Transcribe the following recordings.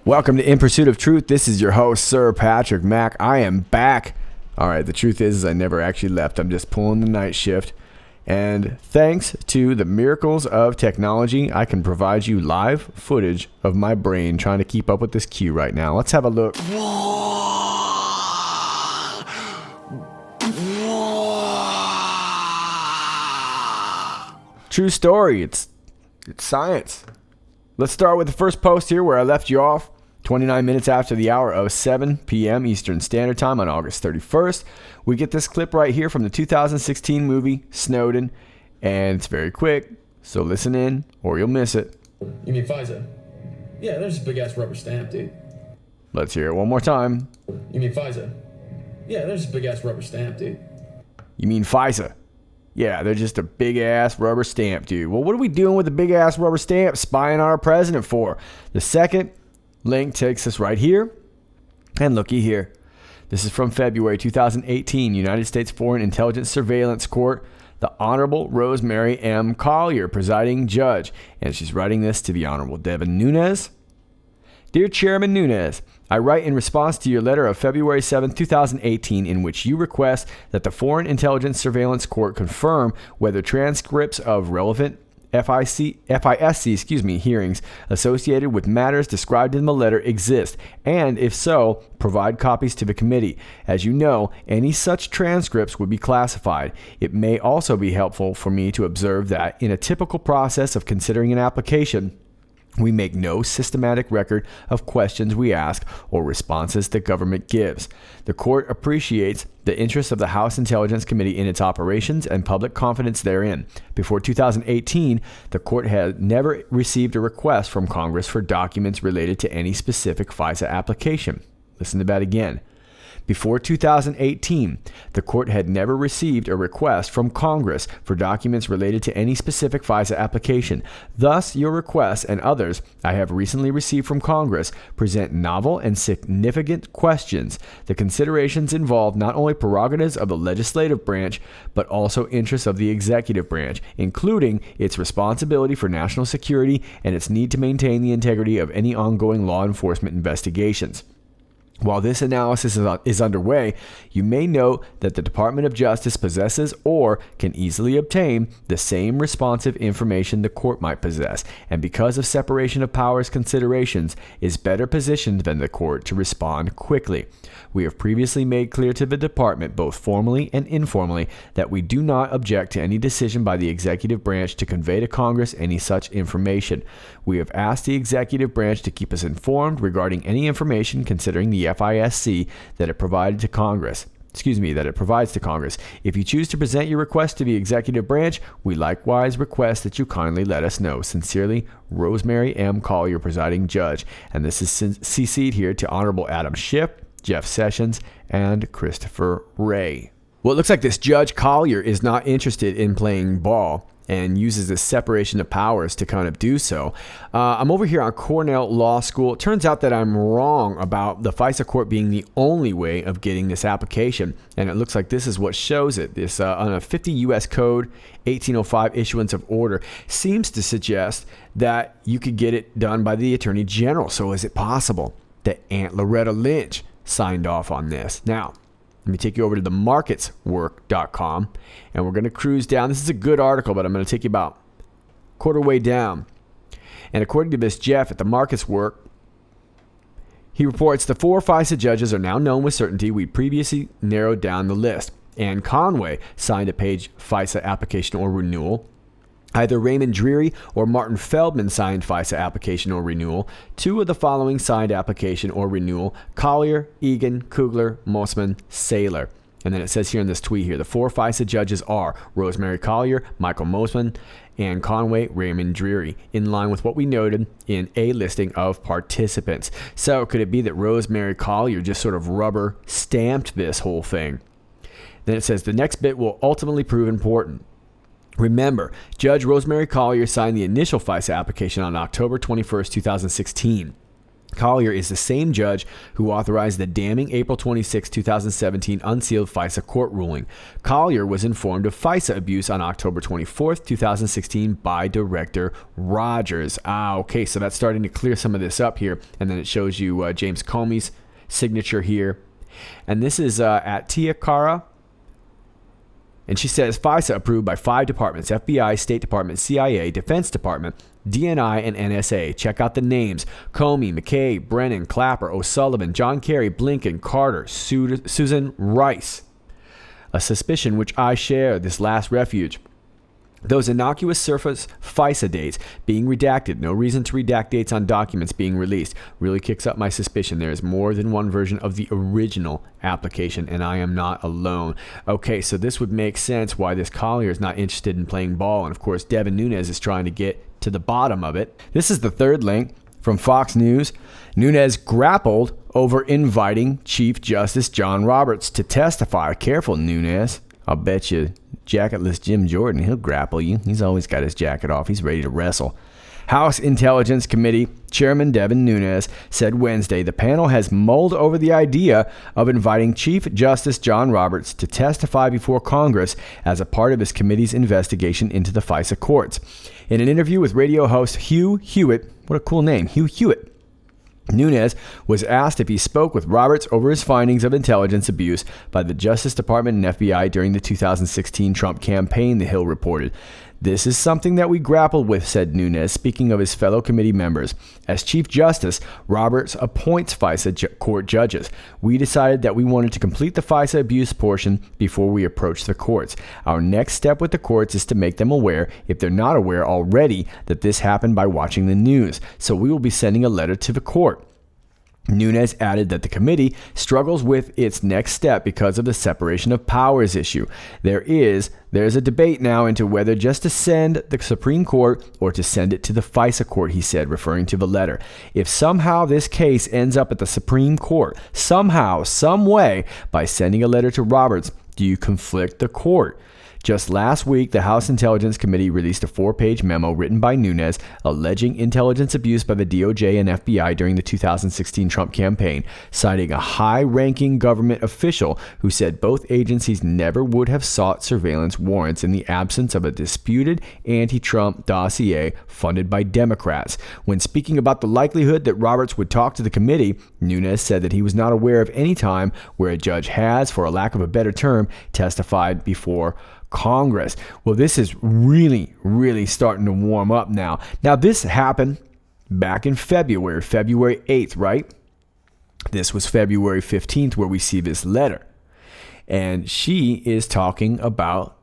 Welcome to In Pursuit of Truth. This is your host, Sir Patrick Mack. I am back. All right, the truth is I never actually left. I'm just pulling the night shift. And thanks to the miracles of technology, I can provide you live footage of my brain trying to keep up with this queue right now. Let's have a look. True story. It's science. Let's start with the first post here where I left you off. 29 minutes after the hour of 7 p.m. Eastern Standard Time on August 31st. We get this clip right here from the 2016 movie Snowden, and it's very quick, so listen in or you'll miss it. You mean FISA? Yeah, there's this big-ass rubber stamp, dude. Let's hear it one more time. You mean FISA? Yeah, there's this big-ass rubber stamp, dude. You mean FISA? Yeah, they're just a big-ass rubber stamp, dude. Well, what are we doing with a big-ass rubber stamp spying on our president for? The second link takes us right here, and looky here. This is from February 2018, United States Foreign Intelligence Surveillance Court, the Honorable Rosemary M. Collier, presiding judge, and she's writing this to the Honorable Devin Nunes. Dear Chairman Nunes, I write in response to your letter of February 7, 2018, in which you request that the Foreign Intelligence Surveillance Court confirm whether transcripts of relevant FISC hearings associated with matters described in the letter exist, and if so, provide copies to the committee. As you know, any such transcripts would be classified. It may also be helpful for me to observe that in a typical process of considering an application, we make no systematic record of questions we ask or responses the government gives. The court appreciates the interest of the House Intelligence Committee in its operations and public confidence therein. Before 2018, the court had never received a request from Congress for documents related to any specific FISA application. Listen to that again. Before 2018, the court had never received a request from Congress for documents related to any specific FISA application. Thus, your requests and others I have recently received from Congress present novel and significant questions. The considerations involve not only prerogatives of the legislative branch, but also interests of the executive branch, including its responsibility for national security and its need to maintain the integrity of any ongoing law enforcement investigations. While this analysis is underway, you may note that the Department of Justice possesses or can easily obtain the same responsive information the court might possess, and because of separation of powers considerations, is better positioned than the court to respond quickly. We have previously made clear to the department, both formally and informally, that we do not object to any decision by the executive branch to convey to Congress any such information. We have asked the executive branch to keep us informed regarding any information considering the FISC that it provides to Congress. If you choose to present your request to the executive branch, we likewise request that you kindly let us know. Sincerely, Rosemary M. Collier, presiding judge. And this is CC'd here to Honorable Adam Schiff, Jeff Sessions, and Christopher Wray. Well, it looks like this Judge Collier is not interested in playing ball and uses this separation of powers to kind of do so. I'm over here on Cornell Law School. It turns out that I'm wrong about the FISA court being the only way of getting this application, and it looks like this is what shows it. This on a 50 U.S. Code 1805 issuance of order seems to suggest that you could get it done by the Attorney General. So is it possible that Aunt Loretta Lynch signed off on this? Now, let me take you over to the marketswork.com, and we're going to cruise down. This is a good article, but I'm going to take you about quarter way down. And according to this Jeff at the Markets Work, he reports the 4 FISA judges are now known with certainty. We previously narrowed down the list. Ann Conway signed a page FISA application or renewal. Either Raymond Dreary or Martin Feldman signed FISA application or renewal. 2 of the following signed application or renewal: Collier, Egan, Kugler, Mosman, Saylor. And then it says here in this tweet here, the 4 FISA judges are Rosemary Collier, Michael Mosman, Ann Conway, Raymond Dreary, in line with what we noted in a listing of participants. So could it be that Rosemary Collier just sort of rubber stamped this whole thing? Then it says the next bit will ultimately prove important. Remember, Judge Rosemary Collier signed the initial FISA application on October 21st, 2016. Collier is the same judge who authorized the damning April 26, 2017 unsealed FISA court ruling. Collier was informed of FISA abuse on October 24, 2016 by Director Rogers. Okay, so that's starting to clear some of this up here. And then it shows you James Comey's signature here. And this is at Tia Cara. And she says FISA approved by 5 departments: FBI, State Department, CIA, Defense Department, DNI, and NSA. Check out the names: Comey, McKay, Brennan, Clapper, O'Sullivan, John Kerry, Blinken, Carter, Susan Rice. A suspicion which I share, this last refuge. Those innocuous surface FISA dates being redacted, no reason to redact dates on documents being released, really kicks up my suspicion there is more than one version of the original application, and I am not alone. Okay, so this would make sense why this Collier is not interested in playing ball, and of course Devin Nunes is trying to get to the bottom of it. This is the third link from Fox News. Nunes grappled over inviting Chief Justice John Roberts to testify. Careful, Nunes. I'll bet you jacketless Jim Jordan, he'll grapple you. He's always got his jacket off. He's ready to wrestle. House Intelligence Committee Chairman Devin Nunes said Wednesday the panel has mulled over the idea of inviting Chief Justice John Roberts to testify before Congress as a part of his committee's investigation into the FISA courts. In an interview with radio host Hugh Hewitt, what a cool name, Hugh Hewitt, Nunes was asked if he spoke with Roberts over his findings of intelligence abuse by the Justice Department and FBI during the 2016 Trump campaign, The Hill reported. This is something that we grappled with, said Nunes, speaking of his fellow committee members. As Chief Justice, Roberts appoints FISA court judges. We decided that we wanted to complete the FISA abuse portion before we approach the courts. Our next step with the courts is to make them aware, if they're not aware already, that this happened by watching the news. So we will be sending a letter to the court. Nunes added that the committee struggles with its next step because of the separation of powers issue. There's a debate now into whether just to send the Supreme Court or to send it to the FISA court, he said, referring to the letter. If somehow this case ends up at the Supreme Court, somehow, some way, by sending a letter to Roberts, do you conflict the court? Just last week, the House Intelligence Committee released a 4-page memo written by Nunes alleging intelligence abuse by the DOJ and FBI during the 2016 Trump campaign, citing a high-ranking government official who said both agencies never would have sought surveillance warrants in the absence of a disputed anti-Trump dossier funded by Democrats. When speaking about the likelihood that Roberts would talk to the committee, Nunes said that he was not aware of any time where a judge has, for a lack of a better term, testified before Congress. Well, this is really, really starting to warm up now. Now, this happened back in February 8th, right? This was February 15th where we see this letter. And she is talking about,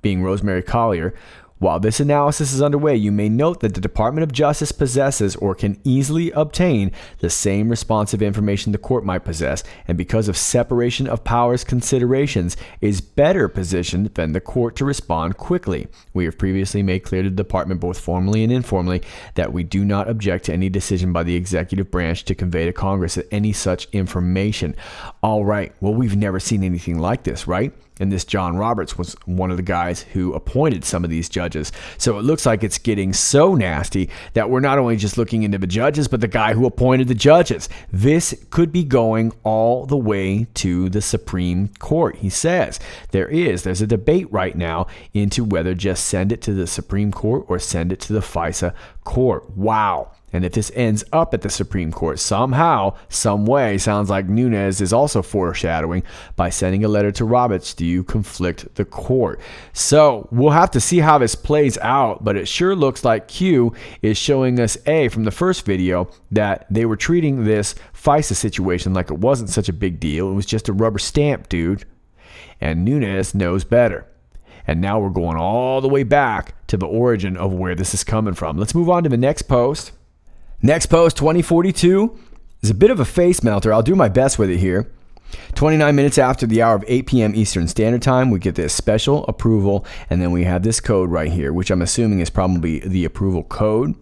being Rosemary Collier, while this analysis is underway, you may note that the Department of Justice possesses or can easily obtain the same responsive information the court might possess, and because of separation of powers considerations, is better positioned than the court to respond quickly. We have previously made clear to the department, both formally and informally, that we do not object to any decision by the executive branch to convey to Congress any such information. All right, well, we've never seen anything like this, right? And this John Roberts was one of the guys who appointed some of these judges. So it looks like it's getting so nasty that we're not only just looking into the judges, but the guy who appointed the judges. This could be going all the way to the Supreme Court, he says. There's a debate right now into whether just send it to the Supreme Court or send it to the FISA court. Wow. And if this ends up at the Supreme Court somehow, some way, sounds like Nunes is also foreshadowing by sending a letter to Roberts, do you conflict the court? So we'll have to see how this plays out, but it sure looks like Q is showing us, from the first video, that they were treating this FISA situation like it wasn't such a big deal. It was just a rubber stamp, dude. And Nunes knows better. And now we're going all the way back to the origin of where this is coming from. Let's move on to the next post. Next post, 2042, is a bit of a face melter. I'll do my best with it here. 29 minutes after the hour of 8 p.m. Eastern Standard Time, we get this special approval, and then we have this code right here, which I'm assuming is probably the approval code.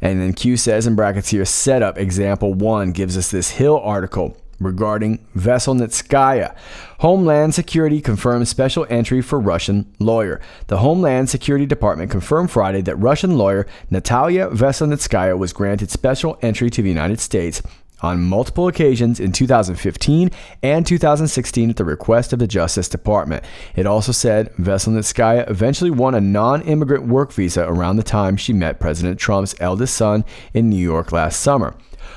And then Q says in brackets here, setup example 1 gives us this Hill article. regarding Veselnitskaya. Homeland Security confirmed special entry for Russian lawyer. The Homeland Security Department confirmed Friday that Russian lawyer Natalia Veselnitskaya was granted special entry to the United States on multiple occasions in 2015 and 2016 at the request of the Justice Department. It also said Veselnitskaya eventually won a non-immigrant work visa around the time she met President Trump's eldest son in New York last summer.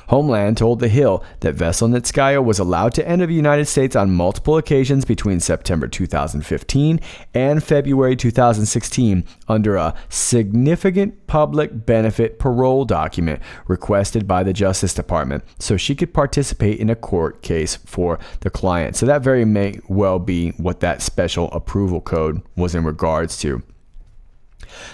Homeland told The Hill that Veselnitskaya was allowed to enter the United States on multiple occasions between September 2015 and February 2016 under a significant public benefit parole document requested by the Justice Department so she could participate in a court case for the client. So that very may well be what that special approval code was in regards to.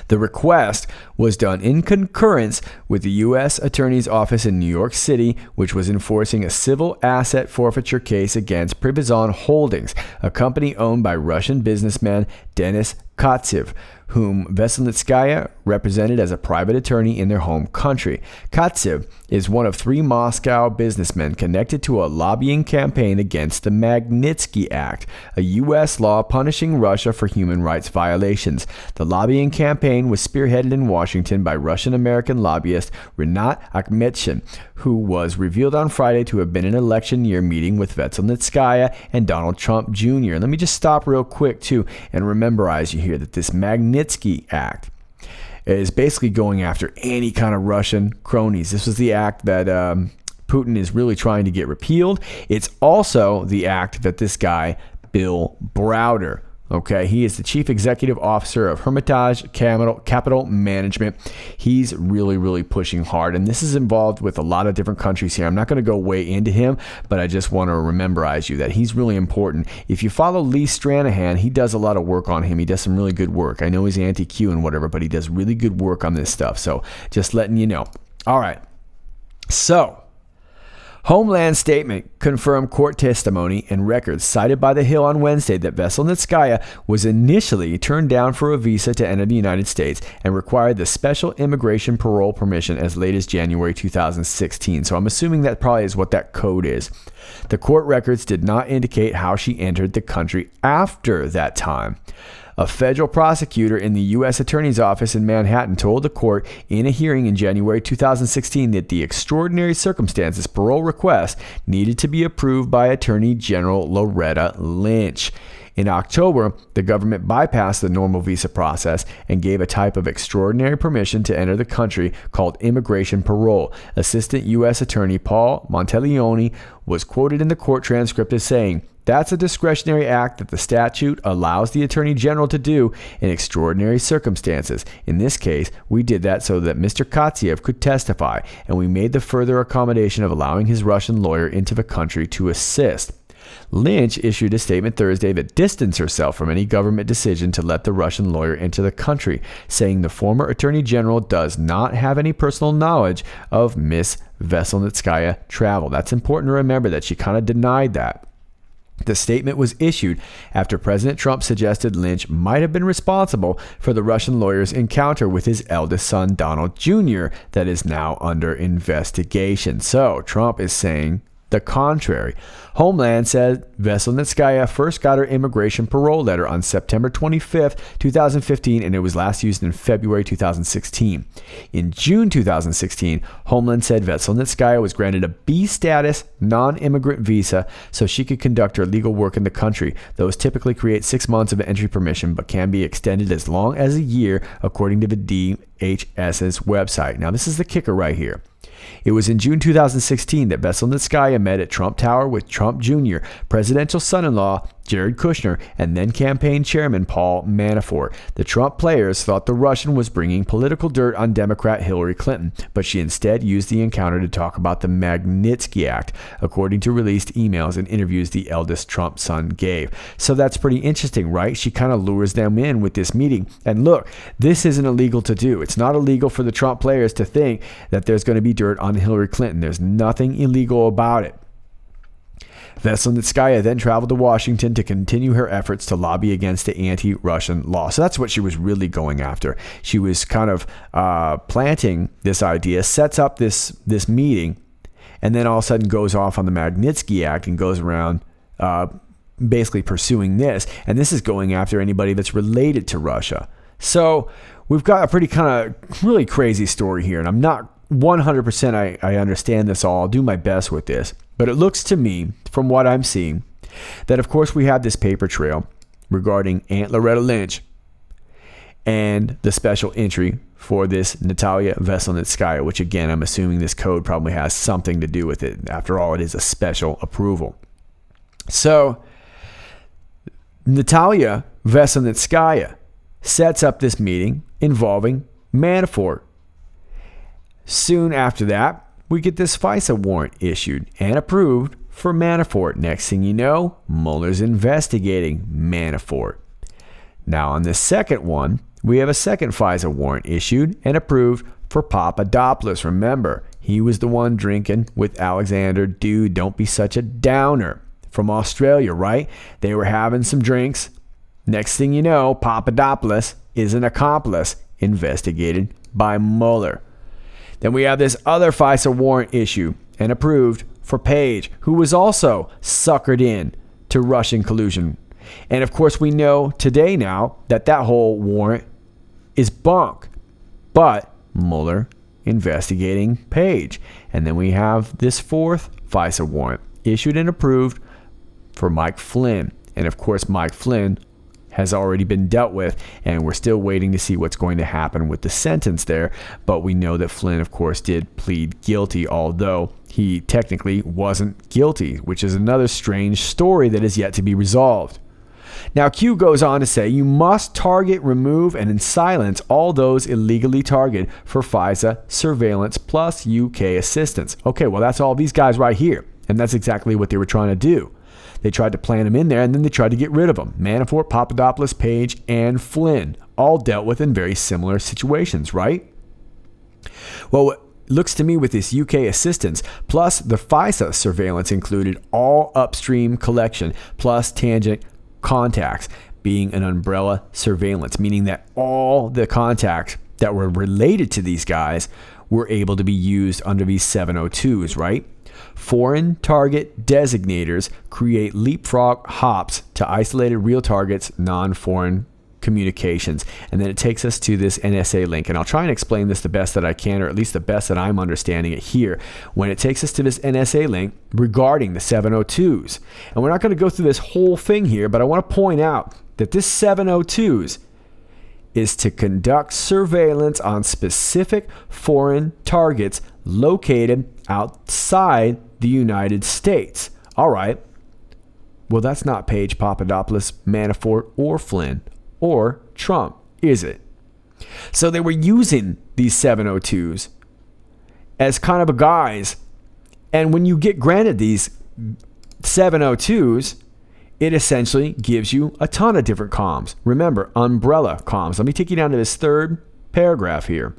The request was done in concurrence with the U.S. Attorney's Office in New York City, which was enforcing a civil asset forfeiture case against Pribazon Holdings, a company owned by Russian businessman Denis Katsev, whom Veselnitskaya represented as a private attorney in their home country. Katsev is one of 3 Moscow businessmen connected to a lobbying campaign against the Magnitsky Act, a U.S. law punishing Russia for human rights violations. The lobbying campaign was spearheaded in Washington by Russian-American lobbyist Rinat Akhmetshin, who was revealed on Friday to have been in an election year meeting with Veselnitskaya and Donald Trump Jr. Let me just stop real quick, too, and rememberize you here that this Magnitsky Act is basically going after any kind of Russian cronies. This was the act that Putin is really trying to get repealed. It's also the act that this guy, Bill Browder, okay, he is the chief executive officer of Hermitage Capital Management. He's really pushing hard, and this is involved with a lot of different countries here. I'm not going to go way into him, but I just want to rememberize you that he's really important. If you follow Lee Stranahan, he does a lot of work on him. He does some really good work. I know he's anti-Q and whatever, but he does really good work on this stuff. So just letting you know. All right. So Homeland statement confirmed court testimony and records cited by The Hill on Wednesday that Veselnitskaya was initially turned down for a visa to enter the United States and required the special immigration parole permission as late as January 2016. So I'm assuming that probably is what that code is. The court records did not indicate how she entered the country after that time. A federal prosecutor in the U.S. Attorney's Office in Manhattan told the court in a hearing in January 2016 that the extraordinary circumstances parole request needed to be approved by Attorney General Loretta Lynch. In October, the government bypassed the normal visa process and gave a type of extraordinary permission to enter the country called immigration parole. Assistant U.S. Attorney Paul Monteleone was quoted in the court transcript as saying, "That's a discretionary act that the statute allows the Attorney General to do in extraordinary circumstances. In this case, we did that so that Mr. Katsev could testify, and we made the further accommodation of allowing his Russian lawyer into the country to assist." Lynch issued a statement Thursday that distanced herself from any government decision to let the Russian lawyer into the country, saying the former Attorney General does not have any personal knowledge of Ms. Veselnitskaya travel. That's important to remember that she kind of denied that. The statement was issued after President Trump suggested Lynch might have been responsible for the Russian lawyer's encounter with his eldest son, Donald Jr., that is now under investigation. So Trump is saying the contrary. Homeland said Veselnitskaya first got her immigration parole letter on September 25, 2015, and it was last used in February 2016. In June 2016, Homeland said Veselnitskaya was granted a B status non-immigrant visa so she could conduct her legal work in the country. Those typically create 6 months of entry permission, but can be extended as long as a year, according to the DHS's website. Now, this is the kicker right here. It was in June 2016 that Veselnitskaya met at Trump Tower with Trump Jr., presidential son-in-law Jared Kushner, and then campaign chairman Paul Manafort. The Trump players thought the Russian was bringing political dirt on Democrat Hillary Clinton, but she instead used the encounter to talk about the Magnitsky Act, according to released emails and interviews the eldest Trump son gave. So that's pretty interesting, right? She kind of lures them in with this meeting. And look, this isn't illegal to do. It's not illegal for the Trump players to think that there's going to be dirt on Hillary Clinton. There's nothing illegal about it. Veselnitskaya then traveled to Washington to continue her efforts to lobby against the anti-Russian law. So that's what she was really going after. She was kind of planting this idea, sets up this meeting, and then all of a sudden goes off on the Magnitsky Act and goes around basically pursuing this. And this is going after anybody that's related to Russia. So we've got a pretty kind of really crazy story here. And I'm not 100% I understand this all. I'll do my best with this. But it looks to me, from what I'm seeing, that of course we have this paper trail regarding Aunt Loretta Lynch and the special entry for this Natalia Veselnitskaya, which again, I'm assuming this code probably has something to do with it. After all, it is a special approval. So Natalia Veselnitskaya sets up this meeting involving Manafort. Soon after that, we get this FISA warrant issued and approved for Manafort. Next thing you know, Mueller's investigating Manafort. Now on this second one, we have a second FISA warrant issued and approved for Papadopoulos. Remember, he was the one drinking with Alexander. Dude, don't be such a downer. From Australia, right? They were having some drinks. Next thing you know, Papadopoulos is an accomplice investigated by Mueller. Then we have this other FISA warrant issue and approved for Page, who was also suckered in to Russian collusion. And of course, we know today now that that whole warrant is bunk. But Mueller investigating Page. And then we have this fourth FISA warrant issued and approved for Mike Flynn. And of course, Mike Flynn has already been dealt with, and we're still waiting to see what's going to happen with the sentence there. But we know that Flynn, of course, did plead guilty, although he technically wasn't guilty, which is another strange story that is yet to be resolved. Now, Q goes on to say, you must target, remove, and silence all those illegally targeted for FISA surveillance plus UK assistance. Okay, well, that's all these guys right here, and that's exactly what they were trying to do. They tried to plant them in there, and then they tried to get rid of them. Manafort, Papadopoulos, Page, and Flynn, all dealt with in very similar situations, right? Well, it looks to me with this UK assistance, plus the FISA surveillance included all upstream collection, plus tangent contacts, being an umbrella surveillance, meaning that all the contacts that were related to these guys were able to be used under these 702s, right? Foreign target designators create leapfrog hops to isolated real targets, non-foreign communications. And then it takes us to this NSA link. And I'll try and explain this the best that I can, or at least the best that I'm understanding it here, when it takes us to this NSA link regarding the 702s. And we're not going to go through this whole thing here, but I want to point out that this 702s is to conduct surveillance on specific foreign targets located outside the United States. All right. Well, that's not Page, Papadopoulos, Manafort, or Flynn, or Trump, is it? So they were using these 702s as kind of a guise. And when you get granted these 702s, it essentially gives you a ton of different comms. Remember, umbrella comms. Let me take you down to this third paragraph here.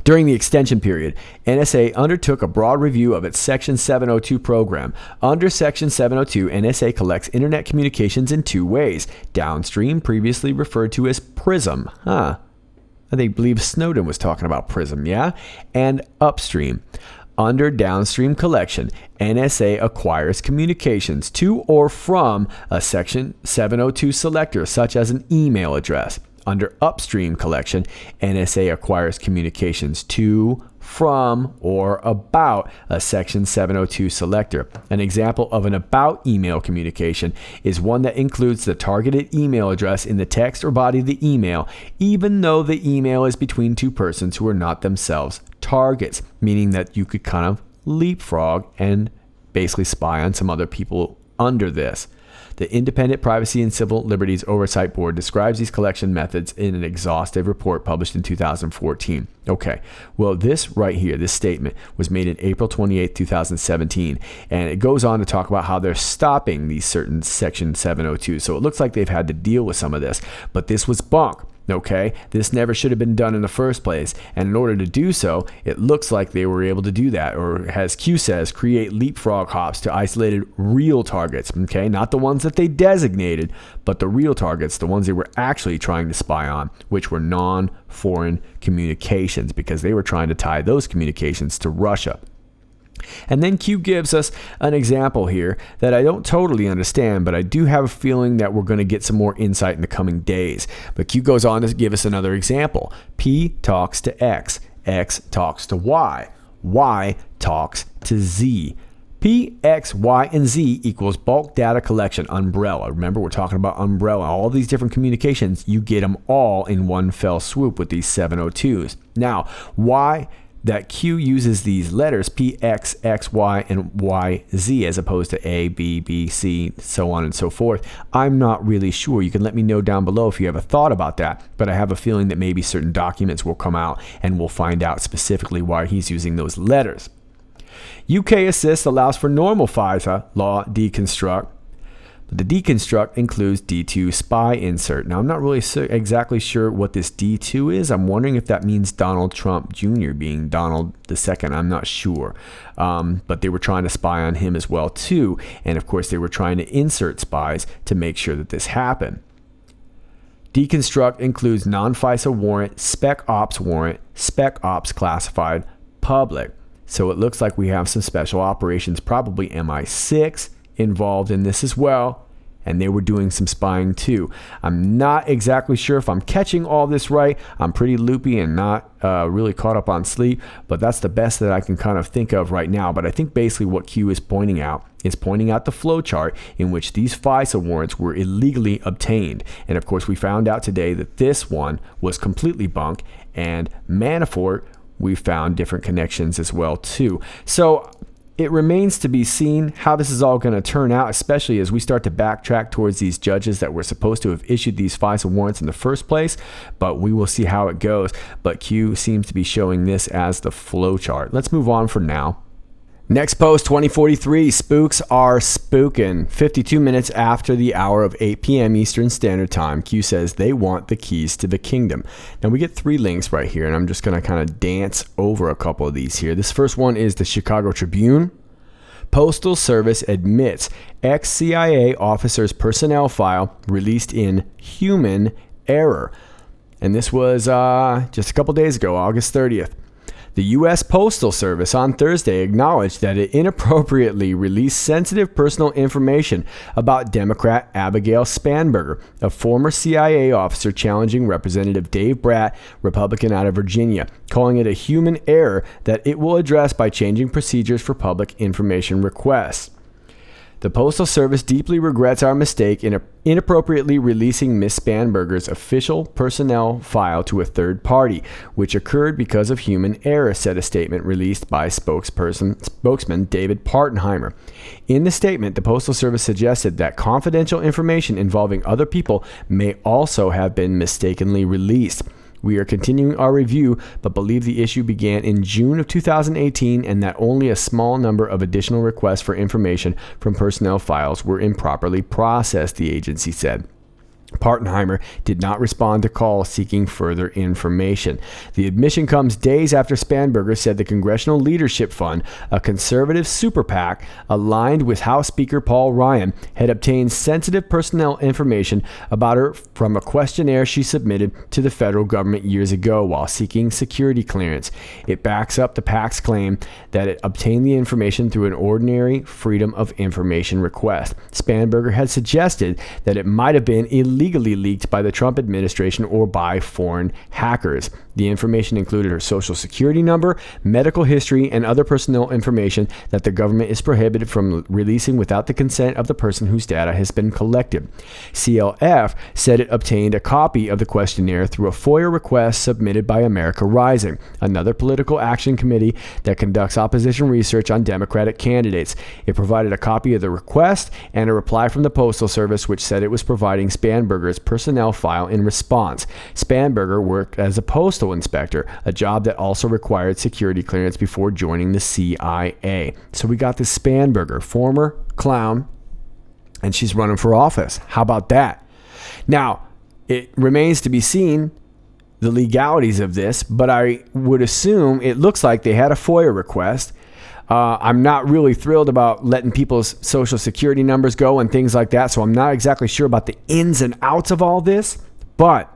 During the extension period, NSA undertook a broad review of its Section 702 program. Under Section 702, NSA collects internet communications in two ways. Downstream, previously referred to as PRISM. I believe Snowden was talking about PRISM, yeah? And upstream. Under downstream collection, NSA acquires communications to or from a Section 702 selector, such as an email address. Under upstream collection, NSA acquires communications to, from, or about a Section 702 selector. An example of an about email communication is one that includes the targeted email address in the text or body of the email, even though the email is between two persons who are not themselves targets, meaning that you could kind of leapfrog and basically spy on some other people under this. The Independent Privacy and Civil Liberties Oversight Board describes these collection methods in an exhaustive report published in 2014. Okay, well, this right here, this statement was made in April 28, 2017, and it goes on to talk about how they're stopping these certain Section 702. So it looks like they've had to deal with some of this, but this was bunk. Okay, this never should have been done in the first place, and in order to do so, it looks like they were able to do that, or as Q says, create leapfrog hops to isolated real targets. Okay, not the ones that they designated, but the real targets, the ones they were actually trying to spy on, which were non-foreign communications, because they were trying to tie those communications to Russia. And then Q gives us an example here that I don't totally understand, but I do have a feeling that we're going to get some more insight in the coming days. But Q goes on to give us another example. P talks to X. X talks to Y. Y talks to Z. P, X, Y, and Z equals bulk data collection umbrella. Remember, we're talking about umbrella. All these different communications, you get them all in one fell swoop with these 702s. Now, why that Q uses these letters P, X, X, Y, and Y, Z as opposed to A, B, B, C, so on and so forth, I'm not really sure. You can let me know down below if you have a thought about that, but I have a feeling that maybe certain documents will come out and we'll find out specifically why he's using those letters. UK Assist allows for normal FISA law deconstruct. The deconstruct includes D2 spy insert. Now, I'm not really exactly sure what this D2 is. I'm wondering if that means Donald Trump Jr. being Donald II. I'm not sure. But they were trying to spy on him as well, too. And, of course, they were trying to insert spies to make sure that this happened. Deconstruct includes non-FISA warrant, spec ops warrant, spec ops classified, public. So it looks like we have some special operations, probably MI6, involved in this as well, and they were doing some spying too. I'm not exactly sure if I'm catching all this right. I'm pretty loopy and not really caught up on sleep, but that's the best that I can kind of think of right now. But I think basically what Q is pointing out the flowchart in which these FISA warrants were illegally obtained. And of course, we found out today that this one was completely bunk, and Manafort, we found different connections as well too. So it remains to be seen how this is all going to turn out, especially as we start to backtrack towards these judges that were supposed to have issued these FISA warrants in the first place, but we will see how it goes. But Q seems to be showing this as the flowchart. Let's move on for now. Next post, 2043, spooks are spooking. 52 minutes after the hour of 8 p.m. Eastern Standard Time, Q says they want the keys to the kingdom. Now we get 3 links right here, and I'm just going to kind of dance over a couple of these here. This first one is the Chicago Tribune. Postal Service admits ex-CIA officer's personnel file released in human error. And this was just a couple days ago, August 30th. The U.S. Postal Service on Thursday acknowledged that it inappropriately released sensitive personal information about Democrat Abigail Spanberger, a former CIA officer challenging Representative Dave Bratt, Republican out of Virginia, calling it a human error that it will address by changing procedures for public information requests. The Postal Service deeply regrets our mistake in inappropriately releasing Ms. Spanberger's official personnel file to a third party, which occurred because of human error, said a statement released by spokesman David Partenheimer. In the statement, the Postal Service suggested that confidential information involving other people may also have been mistakenly released. We are continuing our review, but believe the issue began in June of 2018 and that only a small number of additional requests for information from personnel files were improperly processed, the agency said. Partenheimer did not respond to calls seeking further information. The admission comes days after Spanberger said the Congressional Leadership Fund, a conservative super PAC aligned with House Speaker Paul Ryan, had obtained sensitive personnel information about her from a questionnaire she submitted to the federal government years ago while seeking security clearance. It backs up the PAC's claim that it obtained the information through an ordinary Freedom of Information request. Spanberger had suggested that it might have been illegally leaked by the Trump administration or by foreign hackers. The information included her social security number, medical history, and other personal information that the government is prohibited from releasing without the consent of the person whose data has been collected. CLF said it obtained a copy of the questionnaire through a FOIA request submitted by America Rising, another political action committee that conducts opposition research on Democratic candidates. It provided a copy of the request and a reply from the Postal Service, which said it was providing Spanberger's personnel file in response. Spanberger worked as a postal inspector, a job that also required security clearance before joining the CIA. So we got this Spanberger, former clown, and she's running for office. How about that? Now, it remains to be seen the legalities of this, but I would assume it looks like they had a FOIA request. I'm not really thrilled about letting people's social security numbers go and things like that, so I'm not exactly sure about the ins and outs of all this, but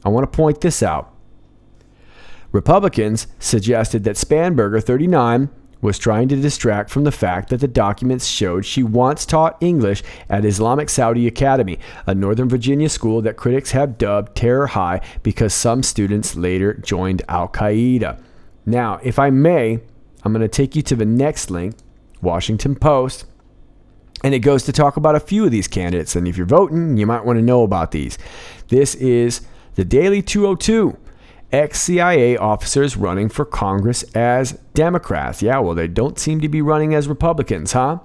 I want to point this out. Republicans suggested that Spanberger, 39, was trying to distract from the fact that the documents showed she once taught English at Islamic Saudi Academy, a Northern Virginia school that critics have dubbed Terror High because some students later joined Al-Qaeda. Now, if I may, I'm going to take you to the next link, Washington Post, and it goes to talk about a few of these candidates. And if you're voting, you might want to know about these. This is the Daily 202. Ex-CIA officers running for Congress as Democrats. Yeah, well, they don't seem to be running as Republicans, huh?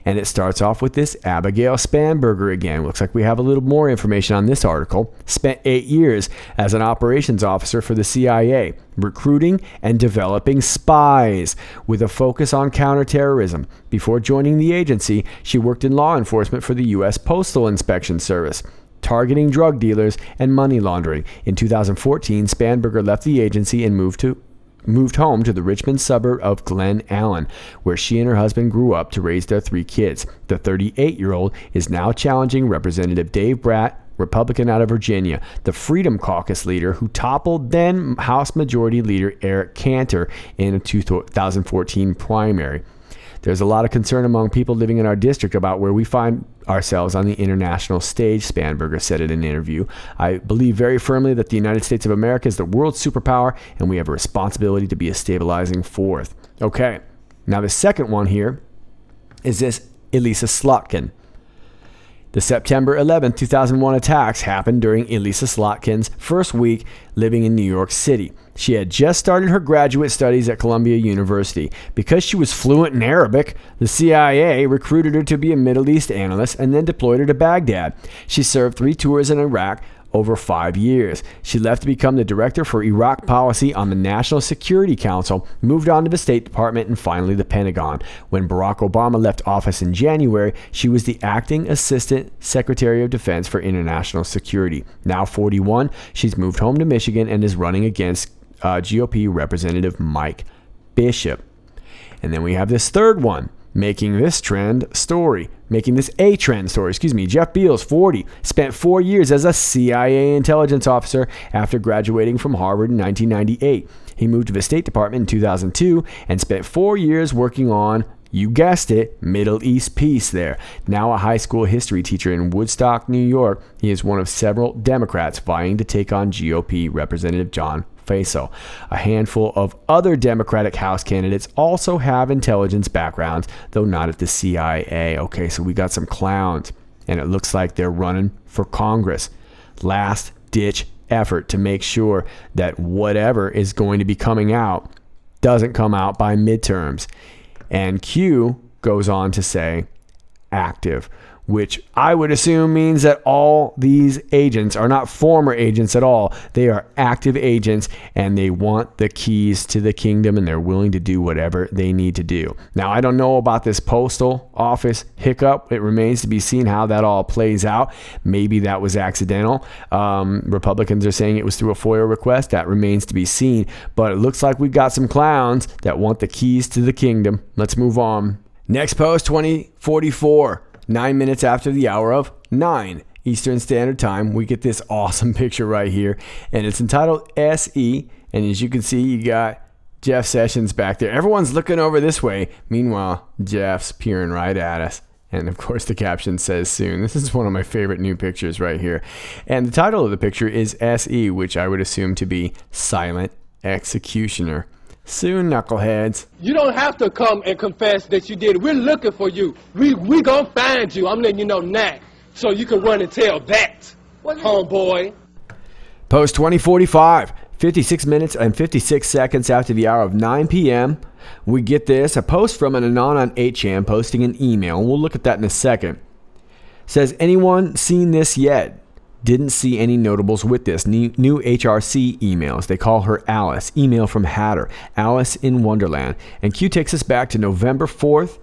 And it starts off with this Abigail Spanberger again. Looks like we have a little more information on this article. Spent 8 years as an operations officer for the CIA, recruiting and developing spies with a focus on counterterrorism. Before joining the agency, she worked in law enforcement for the U.S. Postal Inspection Service, targeting drug dealers and money laundering. In 2014, Spanberger left the agency and moved home to the Richmond suburb of Glen Allen, where she and her husband grew up to raise their 3 kids. The 38-year-old is now challenging Representative Dave Bratt, Republican out of Virginia, the Freedom Caucus leader who toppled then House Majority Leader Eric Cantor in a 2014 primary. There's a lot of concern among people living in our district about where we find ourselves on the international stage, Spanberger said in an interview. I believe very firmly that the United States of America is the world's superpower, and we have a responsibility to be a stabilizing force. Okay, now the second one here is this Elisa Slotkin. The September 11, 2001 attacks happened during Elisa Slotkin's first week living in New York City. She had just started her graduate studies at Columbia University. Because she was fluent in Arabic, the CIA recruited her to be a Middle East analyst and then deployed her to Baghdad. She served 3 tours in Iraq over 5 years. She left to become the director for Iraq policy on the National Security Council, moved on to the State Department, and finally the Pentagon. When Barack Obama left office in January, she was the acting assistant secretary of defense for international security. Now 41, she's moved home to Michigan and is running against GOP Representative Mike Bishop. And then we have this third one, making this a trend story. Jeff Beals, 40, spent 4 years as a CIA intelligence officer after graduating from Harvard in 1998. He moved to the State Department in 2002 and spent 4 years working on, you guessed it, Middle East peace there. Now a high school history teacher in Woodstock, New York, he is one of several Democrats vying to take on GOP Representative John Faso. A handful of other Democratic House candidates also have intelligence backgrounds, though not at the CIA. Okay, so we got some clowns, and it looks like they're running for Congress. Last ditch effort to make sure that whatever is going to be coming out doesn't come out by midterms. And Q goes on to say active, which I would assume means that all these agents are not former agents at all. They are active agents, and they want the keys to the kingdom, and they're willing to do whatever they need to do. Now, I don't know about this postal office hiccup. It remains to be seen how that all plays out. Maybe that was accidental. Republicans are saying it was through a FOIA request. That remains to be seen. But it looks like we've got some clowns that want the keys to the kingdom. Let's move on. Next post, 2044. 9 minutes after the hour of 9 Eastern Standard Time, we get this awesome picture right here, and it's entitled SE, and as you can see, you got Jeff Sessions back there. Everyone's looking over this way. Meanwhile, Jeff's peering right at us. And of course, the caption says soon. This is one of my favorite new pictures right here. And the title of the picture is SE, which I would assume to be Silent Executioner. Soon, knuckleheads. You don't have to come and confess that you did it. We're looking for you. We gonna find you. I'm letting you know now, so you can run and tell that, homeboy. Post 2045, 56 minutes and 56 seconds after the hour of 9 p.m. We get this, a post from an Anon on 8chan posting an email. We'll look at that in a second. Says, anyone seen this yet? Didn't see any notables with this. New HRC emails. They call her Alice. Email from Hatter. Alice in Wonderland. And Q takes us back to November 4th.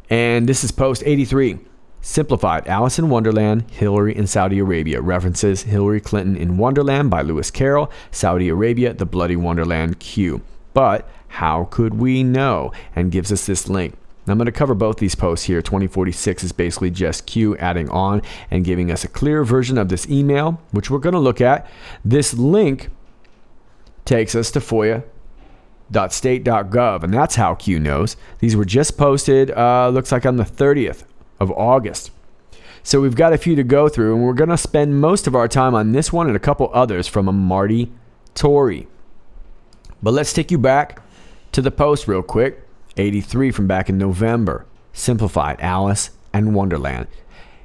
And this is post 83. Simplified. Alice in Wonderland, Hilary in Saudi Arabia. References Hillary Clinton in Wonderland by Lewis Carroll. Saudi Arabia, the Bloody Wonderland Q. But how could we know? And gives us this link. I'm going to cover both these posts here. 2046 is basically just Q adding on and giving us a clear version of this email, which we're going to look at. This link takes us to FOIA .state.gov, and that's how Q knows. These were just posted, looks like on the 30th of August. So we've got a few to go through, and we're going to spend most of our time on this one and a couple others from a Marty Tory. But let's take you back to the post real quick. 83 from back in November. Simplified, Alice and Wonderland,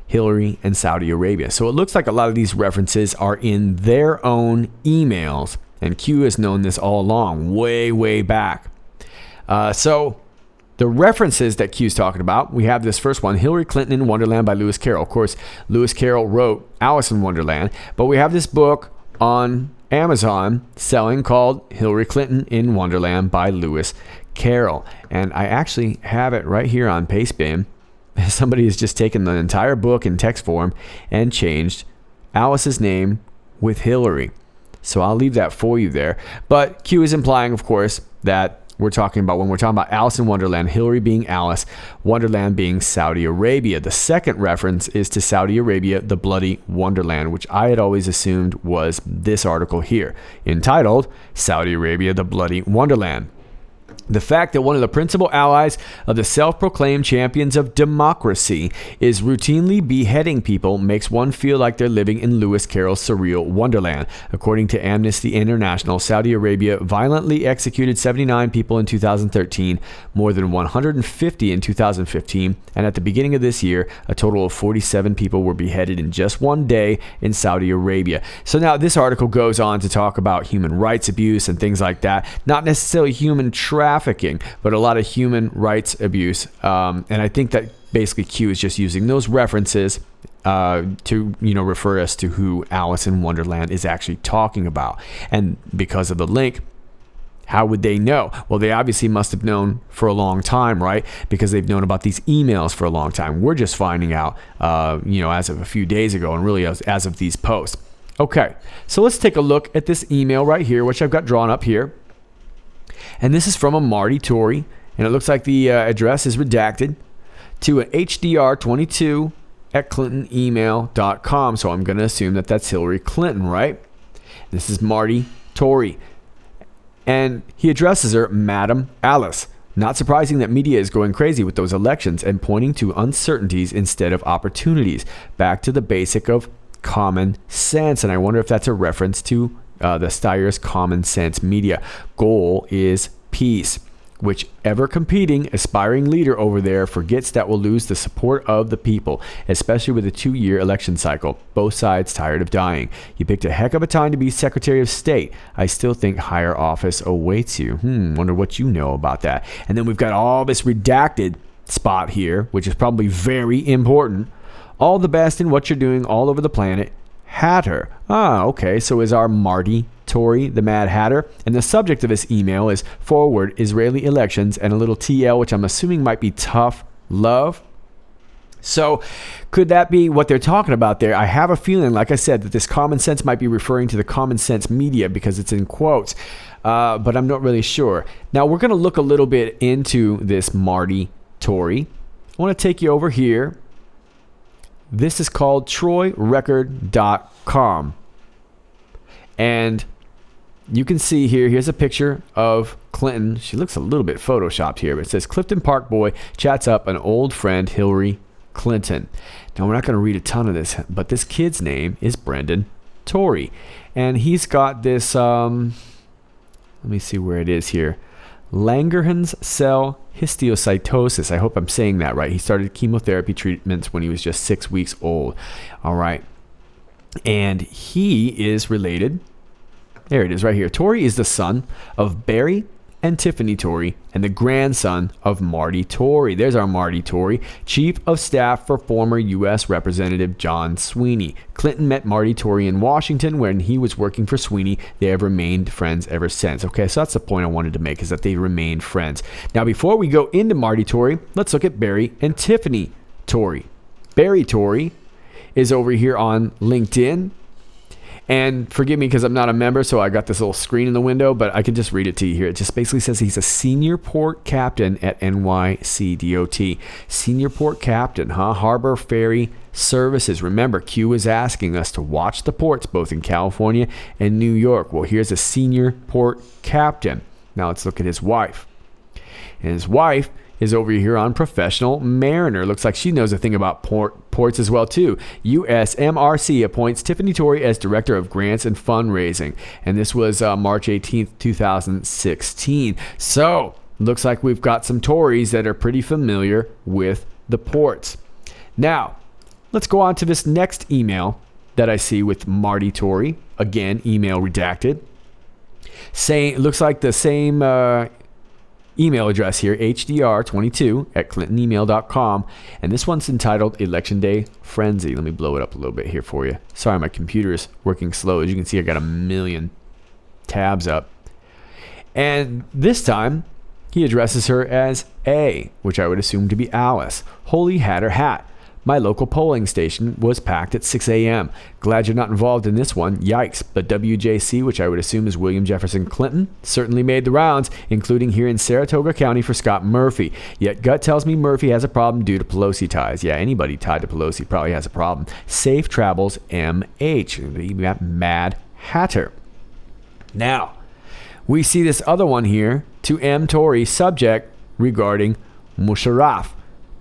Hilary and Saudi Arabia. So it looks like a lot of these references are in their own emails, and Q has known this all along, way back. So the references that Q's talking about, we have this first one, Hillary Clinton in Wonderland by Lewis Carroll. Of course, Lewis Carroll wrote Alice in Wonderland, but we have this book on Amazon selling called Hillary Clinton in Wonderland by Lewis Carroll. And I actually have it right here on Pastebin. Somebody has just taken the entire book in text form and changed Alice's name with Hillary. So I'll leave that for you there. But Q is implying, of course, that we're talking about, when we're talking about Alice in Wonderland, Hillary being Alice, Wonderland being Saudi Arabia. The second reference is to Saudi Arabia, the bloody Wonderland, which I had always assumed was this article here, entitled Saudi Arabia, the bloody Wonderland. The fact that one of the principal allies of the self-proclaimed champions of democracy is routinely beheading people makes one feel like they're living in Lewis Carroll's surreal wonderland. According to Amnesty International, Saudi Arabia violently executed 79 people in 2013, more than 150 in 2015, and at the beginning of this year, a total of 47 people were beheaded in just one day in Saudi Arabia. So now this article goes on to talk about human rights abuse and things like that. Not necessarily human trafficking, but a lot of human rights abuse. And I think that basically Q is just using those references to, refer us to who Alice in Wonderland is actually talking about. And because of the link, how would they know? Well, they obviously must have known for a long time, right? Because they've known about these emails for a long time. We're just finding out, as of a few days ago, and really as of these posts. Okay, so let's take a look at this email right here, which I've got drawn up here. And this is from a Marty Tory, and it looks like the address is redacted, to an HDR22 at clintonemail.com. So I'm going to assume that that's Hillary Clinton, right? This is Marty Tory. And he addresses her, Madam Alice. Not surprising that media is going crazy with those elections and pointing to uncertainties instead of opportunities. Back to the basic of common sense. And I wonder if that's a reference to the Steyer's Common Sense Media. Goal is peace. Whichever competing, aspiring leader over there forgets that will lose the support of the people, especially with a 2-year election cycle. Both sides tired of dying. You picked a heck of a time to be Secretary of State. I still think higher office awaits you. Wonder what you know about that. And then we've got all this redacted spot here, which is probably very important. All the best in what you're doing all over the planet. Hatter. Okay, so is our Marty Tory the Mad Hatter? And the subject of this email is forward Israeli elections and a little TL, which I'm assuming might be tough love. So could that be what they're talking about there? I have a feeling, like I said, that this common sense might be referring to the Common Sense Media because it's in quotes, but I'm not really sure. Now we're going to look a little bit into this Marty Tory. I want to take you over here. This is called TroyRecord.com. And you can see here's a picture of Clinton. She looks a little bit photoshopped here, but it says Clifton Park boy chats up an old friend, Hillary Clinton. Now, we're not going to read a ton of this, but this kid's name is Brendan Tory. And he's got this, let me see where it is here. Langerhans cell histiocytosis. I hope I'm saying that right. He started chemotherapy treatments when he was just 6 weeks old. All right. And he is related. There it is right here. Tory is the son of Barry and Tiffany Tory and the grandson of Marty Tory. There's our Marty Tory, chief of staff for former U.S. Representative John Sweeney. Clinton met Marty Tory in Washington when he was working for Sweeney. They have remained friends ever since. Okay, so that's the point I wanted to make, is that they remained friends. Now, before we go into Marty Tory, let's look at Barry and Tiffany Tory. Barry Tory is over here on LinkedIn. And forgive me because I'm not a member, so I got this little screen in the window, but I can just read it to you here. It just basically says he's a senior port captain at NYCDOT. Senior port captain, Harbor Ferry Services. Remember, Q is asking us to watch the ports both in California and New York. Well, here's a senior port captain. Now let's look at his wife. And his wife is over here on Professional Mariner. Looks like she knows a thing about ports as well too. USMRC appoints Tiffany Torrey as Director of Grants and Fundraising. And this was March 18th, 2016. So looks like we've got some Tories that are pretty familiar with the ports. Now, let's go on to this next email that I see with Marty Torrey. Again, email redacted. Saying, looks like the same email address here, hdr22@clintonemail.com, and this one's entitled Election Day Frenzy. Let me blow it up a little bit here for you. Sorry, my computer is working slow. As you can see, I got a million tabs up. And this time, he addresses her as A, which I would assume to be Alice. Holy Hatter Hat. My local polling station was packed at 6 a.m. Glad you're not involved in this one. Yikes. But WJC, which I would assume is William Jefferson Clinton, certainly made the rounds, including here in Saratoga County for Scott Murphy. Yet gut tells me Murphy has a problem due to Pelosi ties. Yeah, anybody tied to Pelosi probably has a problem. Safe travels, MH. You got Mad Hatter. Now, we see this other one here to M. Torrey, subject regarding Musharraf.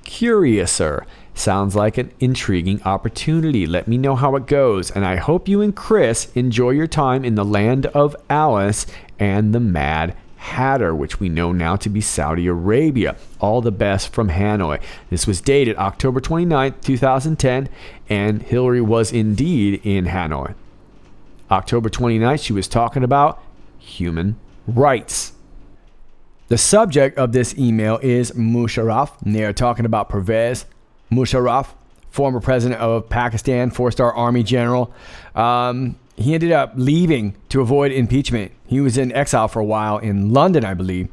Curiouser. Sounds like an intriguing opportunity. Let me know how it goes. And I hope you and Chris enjoy your time in the land of Alice and the Mad Hatter, which we know now to be Saudi Arabia. All the best from Hanoi. This was dated October 29th, 2010, and Hilary was indeed in Hanoi. October 29th, she was talking about human rights. The subject of this email is Musharraf. And they are talking about Pervez Musharraf, former president of Pakistan, 4-star army general. He ended up leaving to avoid impeachment. He was in exile for a while in London, I believe.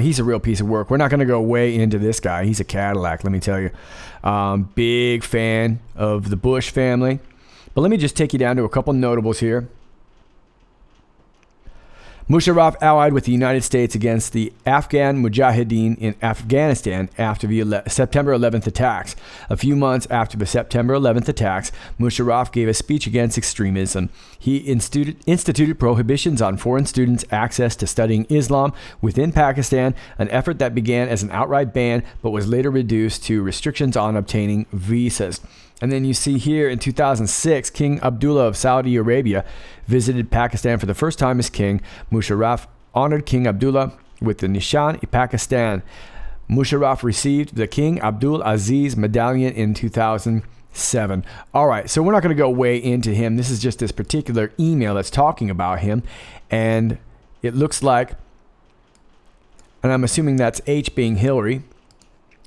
He's a real piece of work. We're not going to go way into this guy. He's a Cadillac, let me tell you. Big fan of the Bush family. But let me just take you down to a couple notables here. Musharraf allied with the United States against the Afghan Mujahideen in Afghanistan after the September 11th attacks. A few months after the September 11th attacks, Musharraf gave a speech against extremism. He instituted prohibitions on foreign students' access to studying Islam within Pakistan, an effort that began as an outright ban but was later reduced to restrictions on obtaining visas. And then you see here in 2006, King Abdullah of Saudi Arabia visited Pakistan for the first time as king. Musharraf honored King Abdullah with the Nishan-e-Pakistan. Musharraf received the King Abdul Aziz Medallion in 2007. All right, so we're not going to go way into him. This is just this particular email that's talking about him. And it looks like, and I'm assuming that's H being Hilary,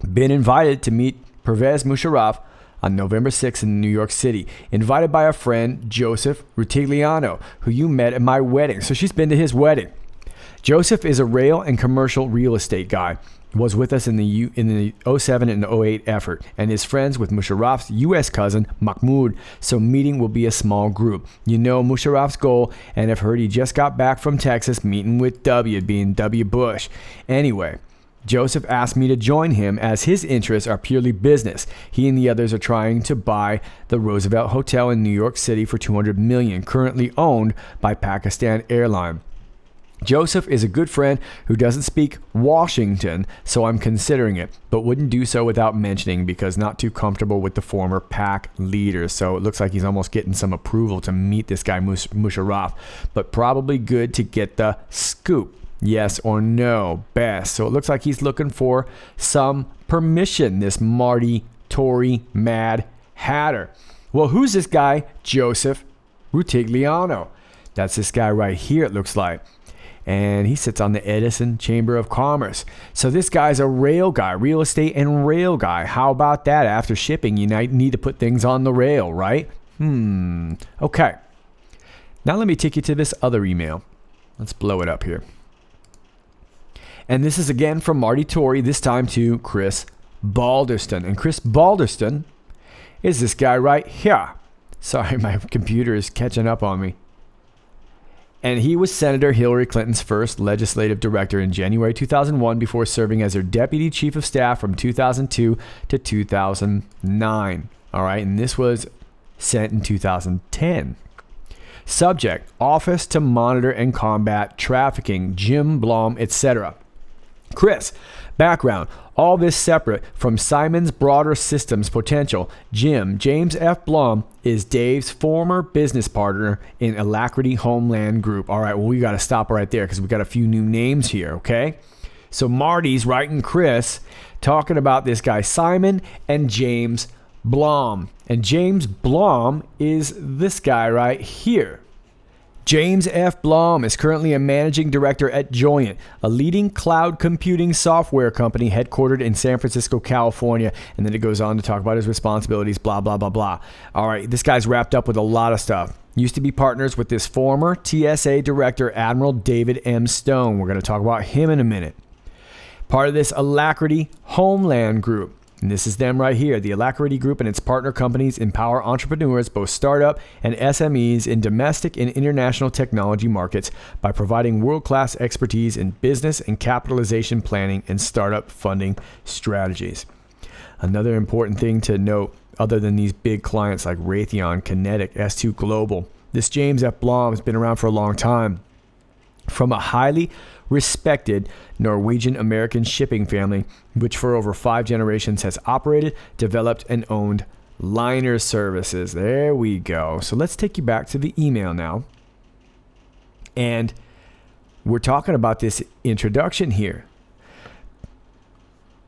been invited to meet Pervez Musharraf on November 6th in New York City, invited by a friend, Joseph Rutigliano, who you met at my wedding. So she's been to his wedding. Joseph is a rail and commercial real estate guy. Was with us in the 07 and 08 effort, and is friends with Musharraf's U.S. cousin, Mahmoud, so meeting will be a small group. You know Musharraf's goal, and have heard he just got back from Texas meeting with W, being W. Bush. Anyway, Joseph asked me to join him as his interests are purely business. He and the others are trying to buy the Roosevelt Hotel in New York City for $200 million, currently owned by Pakistan Airlines. Joseph is a good friend who doesn't speak Washington, so I'm considering it, but wouldn't do so without mentioning because not too comfortable with the former PAC leaders. So it looks like he's almost getting some approval to meet this guy Musharraf, but probably good to get the scoop. Yes or no, best. So it looks like he's looking for some permission, this Marty Torrey Mad Hatter. Well, who's this guy? Joseph Rutigliano. That's this guy right here, it looks like. And he sits on the Edison Chamber of Commerce. So this guy's a rail guy, real estate and rail guy. How about that? After shipping, you need to put things on the rail, right? Okay. Now let me take you to this other email. Let's blow it up here. And this is again from Marty Torrey, this time to Chris Balderston. And Chris Balderston is this guy right here. Sorry, my computer is catching up on me. And he was Senator Hillary Clinton's first legislative director in January 2001 before serving as her deputy chief of staff from 2002 to 2009. All right, and this was sent in 2010. Subject: Office to Monitor and Combat Trafficking, Jim Blom, etc. Chris: Background: all this separate from Simon's broader systems potential. James F. Blum, is Dave's former business partner in Alacrity Homeland Group. All right, well, we got to stop right there because we got a few new names here, okay? So Marty's writing Chris, talking about this guy Simon and James Blum. And James Blum is this guy right here. James F. Blum is currently a managing director at Joyent, a leading cloud computing software company headquartered in San Francisco, California. And then it goes on to talk about his responsibilities, blah, blah, blah, blah. All right, this guy's wrapped up with a lot of stuff. Used to be partners with this former TSA director, Admiral David M. Stone. We're going to talk about him in a minute. Part of this Alacrity Homeland Group. And this is them right here. The Alacrity Group and its partner companies empower entrepreneurs, both startup and SMEs, in domestic and international technology markets by providing world-class expertise in business and capitalization planning and startup funding strategies. Another important thing to note, other than these big clients like Raytheon, Kinetic, S2 Global, this James F. Blum has been around for a long time. From a highly respected Norwegian-American shipping family, which for over 5 generations has operated, developed, and owned liner services. There we go. So let's take you back to the email now. And we're talking about this introduction here.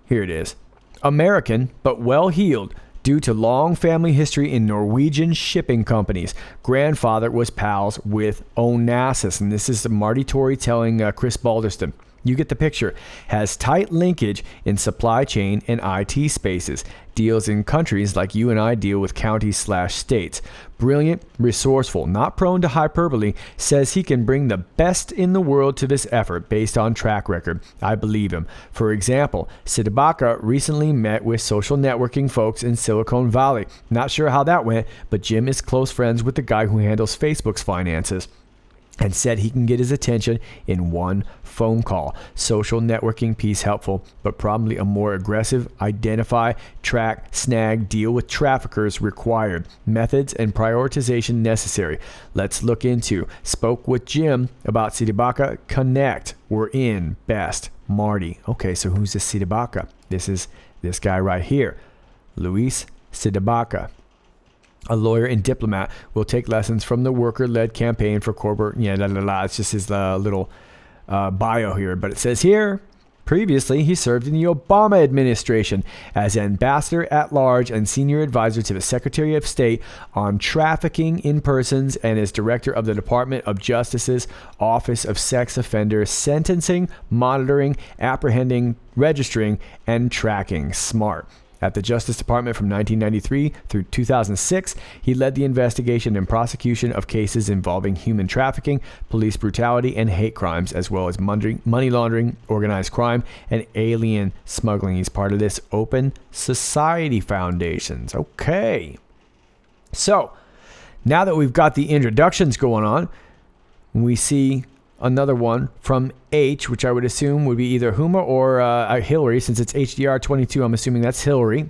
Here it is. American, but well-heeled, due to long family history in Norwegian shipping companies. Grandfather was pals with Onassis. And this is Marty Torrey telling Chris Balderston. You get the picture. Has tight linkage in supply chain and IT spaces. Deals in countries like you and I deal with counties/states. Brilliant, resourceful, not prone to hyperbole. Says he can bring the best in the world to this effort based on track record. I believe him. For example, Sidibaka recently met with social networking folks in Silicon Valley. Not sure how that went, but Jim is close friends with the guy who handles Facebook's finances, and said he can get his attention in one phone call. Social networking piece helpful, but probably a more aggressive identify, track, snag, deal with traffickers required. Methods and prioritization necessary. Let's look into. Spoke with Jim about Sidibaka. Connect. We're in. Best. Marty. Okay, so who's this Sidibaka? This is this guy right here. Luis Sidibaka. A lawyer and diplomat, will take lessons from the worker-led campaign for corporate. It's just his little bio here. But it says here, previously he served in the Obama administration as ambassador at large and senior advisor to the Secretary of State on trafficking in persons, and is director of the Department of Justice's Office of Sex Offender Sentencing, Monitoring, Apprehending, Registering, and Tracking. SMART. At the Justice Department from 1993 through 2006, he led the investigation and prosecution of cases involving human trafficking, police brutality, and hate crimes, as well as money laundering, organized crime, and alien smuggling. He's part of this Open Society Foundations. Okay. So, now that we've got the introductions going on, we see another one from H, which I would assume would be either Huma or Hilary, since it's HDR22. I'm assuming that's Hilary.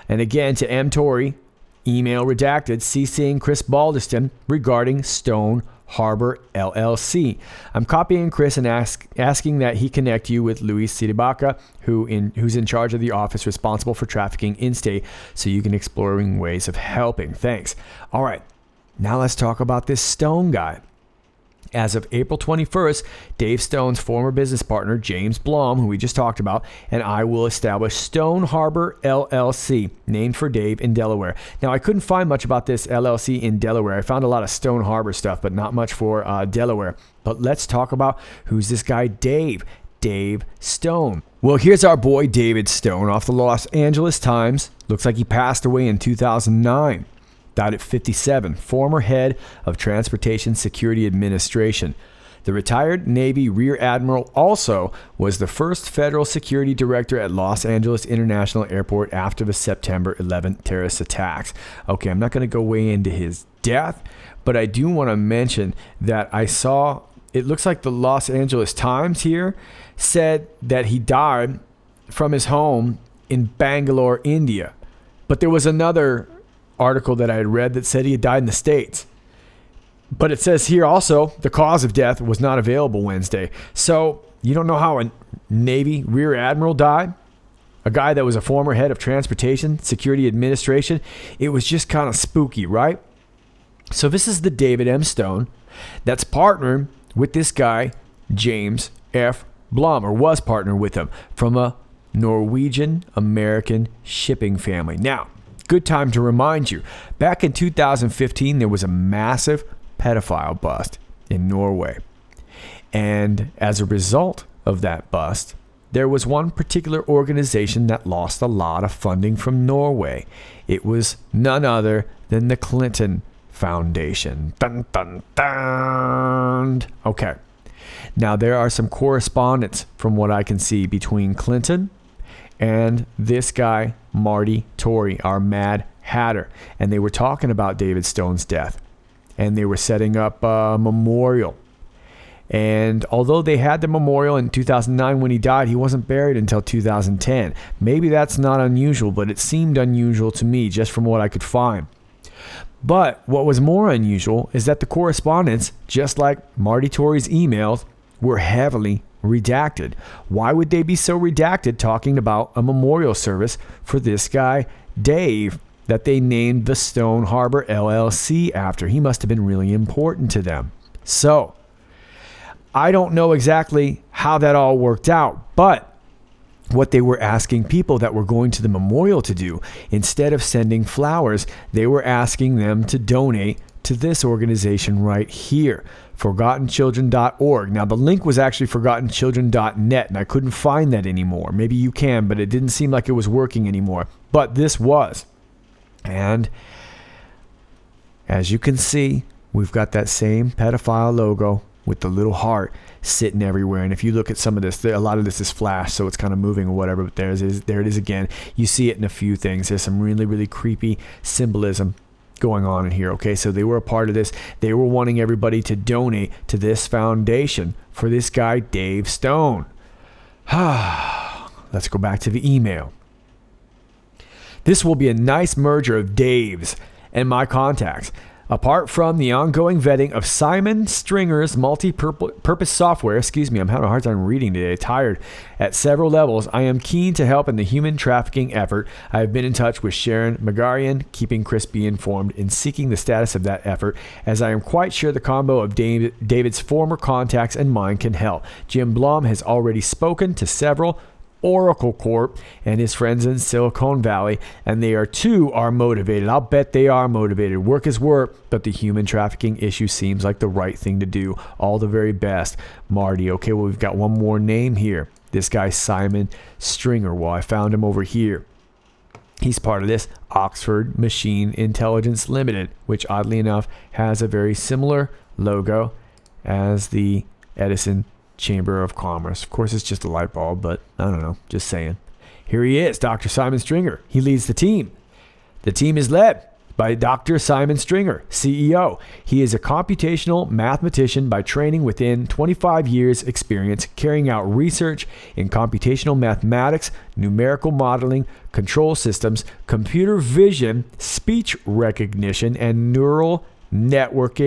And again, to M. Torrey, email redacted, CCing Chris Balderston regarding Stone Harbor LLC. I'm copying Chris and asking that he connect you with Luis Sidibaka, who's in charge of the office responsible for trafficking in-state, so you can exploring ways of helping. Thanks. All right, now let's talk about this Stone guy. As of April 21st, Dave Stone's former business partner, James Blum, who we just talked about, and I will establish Stone Harbor LLC, named for Dave, in Delaware. Now, I couldn't find much about this LLC in Delaware. I found a lot of Stone Harbor stuff, but not much for Delaware. But let's talk about who's this guy, Dave Stone. Well, here's our boy David Stone off the Los Angeles Times. Looks like he passed away in 2009. Died at 57, former head of Transportation Security Administration. The retired Navy Rear Admiral also was the first federal security director at Los Angeles International Airport after the September 11th terrorist attacks. Okay, I'm not going to go way into his death, but I do want to mention that I saw, it looks like the Los Angeles Times here said that he died from his home in Bangalore, India. But there was another article that I had read that said he had died in the States. But it says here also the cause of death was not available Wednesday. So you don't know how a Navy Rear Admiral died? A guy that was a former head of Transportation Security Administration? It was just kind of spooky, right? So this is the David M. Stone that's partnered with this guy, James F. Blum, or was partnered with him, from a Norwegian-American shipping family. Now, good time to remind you, back in 2015, there was a massive pedophile bust in Norway. And as a result of that bust, there was one particular organization that lost a lot of funding from Norway. It was none other than the Clinton Foundation. Dun, dun, dun. Okay. Now, there are some correspondence from what I can see between Clinton and this guy, Marty Tory, our Mad Hatter. And they were talking about David Stone's death. And they were setting up a memorial. And although they had the memorial in 2009 when he died, he wasn't buried until 2010. Maybe that's not unusual, but it seemed unusual to me just from what I could find. But what was more unusual is that the correspondence, just like Marty Tory's emails, were heavily redacted. Why would they be so redacted talking about a memorial service for this guy, Dave, that they named the Stone Harbor LLC after? He must have been really important to them. So, I don't know exactly how that all worked out, but what they were asking people that were going to the memorial to do, instead of sending flowers, they were asking them to donate to this organization right here, ForgottenChildren.org. Now, the link was actually ForgottenChildren.net, and I couldn't find that anymore. Maybe you can, but it didn't seem like it was working anymore. But this was. And as you can see, we've got that same pedophile logo with the little heart sitting everywhere. And if you look at some of this, a lot of this is flash, so it's kind of moving or whatever, but there it is again. You see it in a few things. There's some really, really creepy symbolism going on in here. Okay, so they were a part of this. They were wanting everybody to donate to this foundation for this guy, Dave Stone. Let's go back to the email. This will be a nice merger of Dave's and my contacts. Apart from the ongoing vetting of Simon Stringer's multi-purpose software, I'm having a hard time reading today, tired, at several levels, I am keen to help in the human trafficking effort. I have been in touch with Sharon Magarian, keeping Chris B informed in seeking the status of that effort, as I am quite sure the combo of David's former contacts and mine can help. Jim Blum has already spoken to several Oracle Corp and his friends in Silicon Valley, and they are motivated. I'll bet they are motivated. Work is work, but the human trafficking issue seems like the right thing to do. All the very best, Marty. Okay, well, we've got one more name here. This guy, Simon Stringer. Well, I found him over here. He's part of this Oxford Machine Intelligence Limited, which oddly enough has a very similar logo as the Edison Chamber of Commerce. Of course, it's just a light bulb, but I don't know, just saying. Here he is, Dr. Simon Stringer. He leads the team. The team is led by Dr. Simon Stringer, CEO. He is a computational mathematician by training within 25 years experience carrying out research in computational mathematics, numerical modeling, control systems, computer vision, speech recognition, and neural network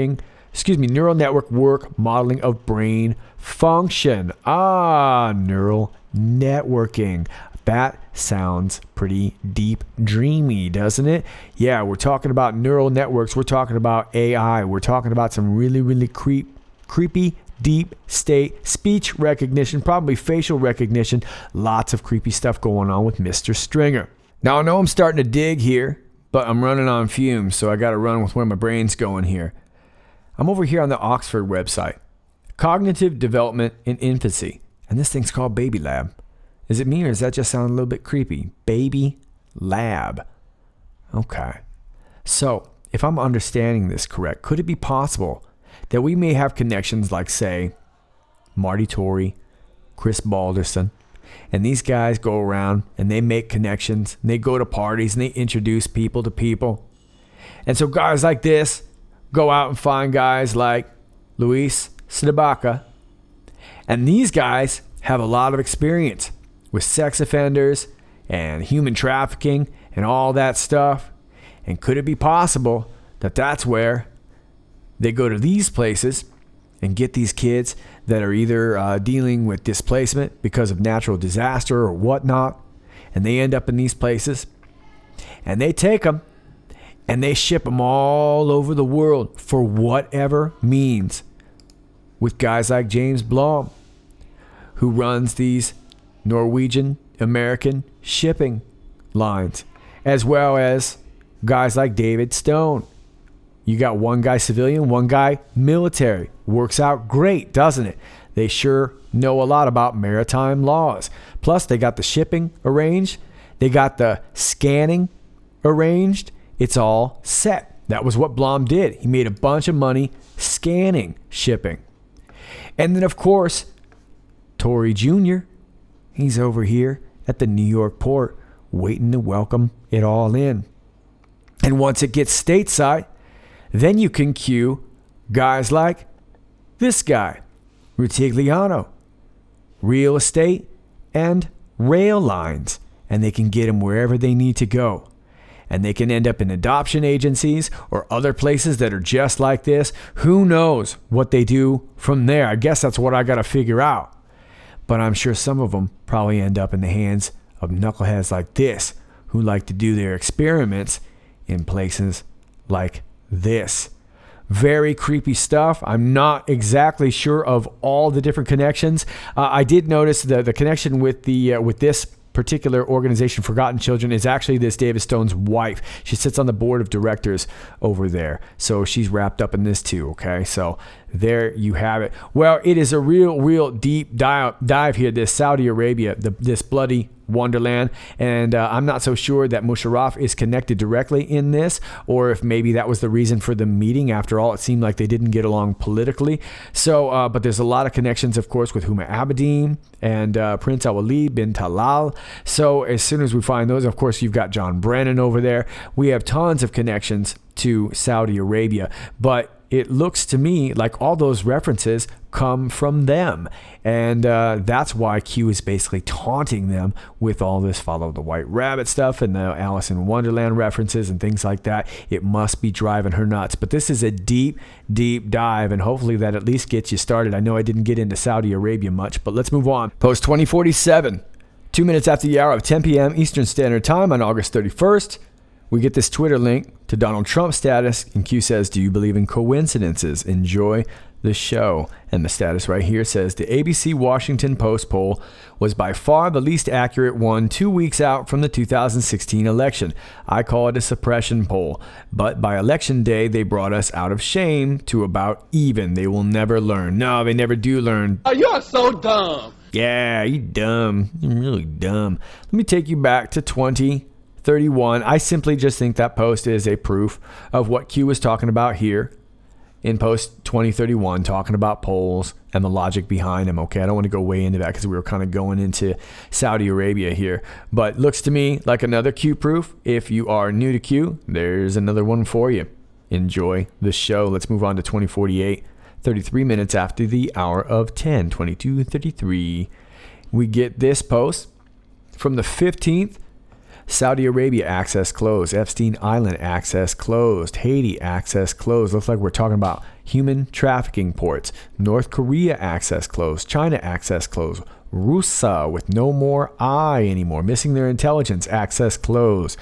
work modeling of brain function. Neural networking. That sounds pretty deep, dreamy, doesn't it? Yeah, we're talking about neural networks. We're talking about AI. We're talking about some really, really creepy, deep state speech recognition, probably facial recognition. Lots of creepy stuff going on with Mr. Stringer. Now, I know I'm starting to dig here, but I'm running on fumes, so I got to run with where my brain's going here. I'm over here on the Oxford website. Cognitive Development in Infancy. And this thing's called Baby Lab. Is it me or does that just sound a little bit creepy? Baby Lab. Okay. So, if I'm understanding this correct, could it be possible that we may have connections like, say, Marty Tory, Chris Balderson, and these guys go around and they make connections, and they go to parties and they introduce people to people. And so guys like this go out and find guys like Luis Sidabaca. And these guys have a lot of experience with sex offenders and human trafficking and all that stuff. And could it be possible that that's where They go to these places and get these kids that are either dealing with displacement because of natural disaster or whatnot, and they end up in these places, and they take them and they ship them all over the world for whatever means, with guys like James Blom, who runs these Norwegian American shipping lines, as well as guys like David Stone. You got one guy civilian, one guy military. Works out great, doesn't it? They sure know a lot about maritime laws. Plus, they got the shipping arranged. They got the scanning arranged. It's all set. That was what Blom did. He made a bunch of money scanning shipping. And then, of course, Tory Jr., he's over here at the New York port waiting to welcome it all in. And once it gets stateside, then you can cue guys like this guy, Rutigliano, real estate and rail lines, and they can get them wherever they need to go. And they can end up in adoption agencies or other places that are just like this. Who knows what they do from there? I guess that's what I got to figure out. But I'm sure some of them probably end up in the hands of knuckleheads like this, who like to do their experiments in places like this. Very creepy stuff. I'm not exactly sure of all the different connections. I did notice the connection with this particular organization, Forgotten Children, is actually this David Stone's wife. She sits on the board of directors over there. So she's wrapped up in this too, okay? So there you have it. Well, it is a real deep dive here, this Saudi Arabia, this bloody Wonderland. And I'm not so sure that Musharraf is connected directly in this, or if maybe that was the reason for the meeting. After all, it seemed like they didn't get along politically. So, but there's a lot of connections, of course, with Huma Abedin and Prince Al-Walid bin Talal. So as soon as we find those, of course, you've got John Brennan over there. We have tons of connections to Saudi Arabia, but it looks to me like all those references come from them. And that's why Q is basically taunting them with all this Follow the White Rabbit stuff and the Alice in Wonderland references and things like that. It must be driving her nuts. But this is a deep dive, and hopefully that at least gets you started. I know I didn't get into Saudi Arabia much, but let's move on. Post 2047, 2 minutes after the hour of 10 p.m. Eastern Standard Time on August 31st. We get this Twitter link to Donald Trump's status, and Q says, "Do you believe in coincidences? Enjoy the show." And the status right here says, "The ABC Washington Post poll was by far the least accurate one 2 weeks out from the 2016 election. I call it a suppression poll. But by election day, they brought us out of shame to about even. They will never learn." No, they never do learn. Oh, you're so dumb. Yeah, you dumb. You're really dumb. Let me take you back to 2031. I simply just think that post is a proof of what Q was talking about here in post 2031, talking about polls and the logic behind them. Okay, I don't want to go way into that because we were kind of going into Saudi Arabia here, but looks to me like another Q proof. If you are new to Q, there's another one for you. Enjoy the show. Let's move on to 2048, 33 minutes after the hour of 10, 22:33. We get this post from the 15th. Saudi Arabia access closed. Epstein Island access closed. Haiti access closed. Looks like we're talking about human trafficking ports. North Korea access closed. China access closed. Russia with no more I anymore. Missing their intelligence access closed.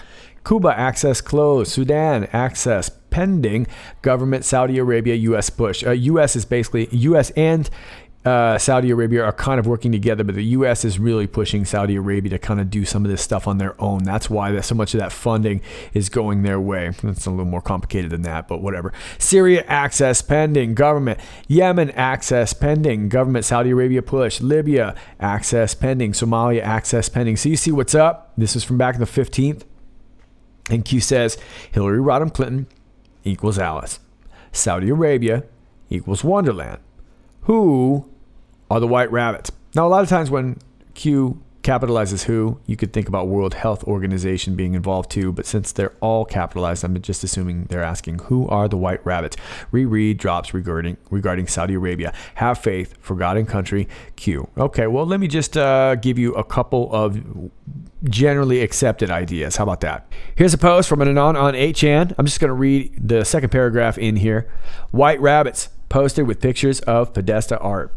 Cuba access closed. Sudan access pending. Government Saudi Arabia U.S. push. U.S. is basically U.S. and Saudi Arabia are kind of working together, but the U.S. is really pushing Saudi Arabia to kind of do some of this stuff on their own. That's why so much of that funding is going their way. It's a little more complicated than that, but whatever. Syria access pending. Government. Yemen access pending. Government Saudi Arabia push. Libya access pending. Somalia access pending. So you see what's up. This is from back on the 15th. And Q says Hillary Rodham Clinton equals Alice. Saudi Arabia equals Wonderland. Who are the White Rabbits? Now, a lot of times when Q capitalizes who. You could think about World Health Organization being involved too, but since they're all capitalized, I'm just assuming they're asking, who are the white rabbits? Reread drops regarding Saudi Arabia. Have faith for God and country. Q. Okay, well, let me just give you a couple of generally accepted ideas. How about that? Here's a post from an Anon on 8chan. I'm just going to read the second paragraph in here. White rabbits posted with pictures of Podesta art.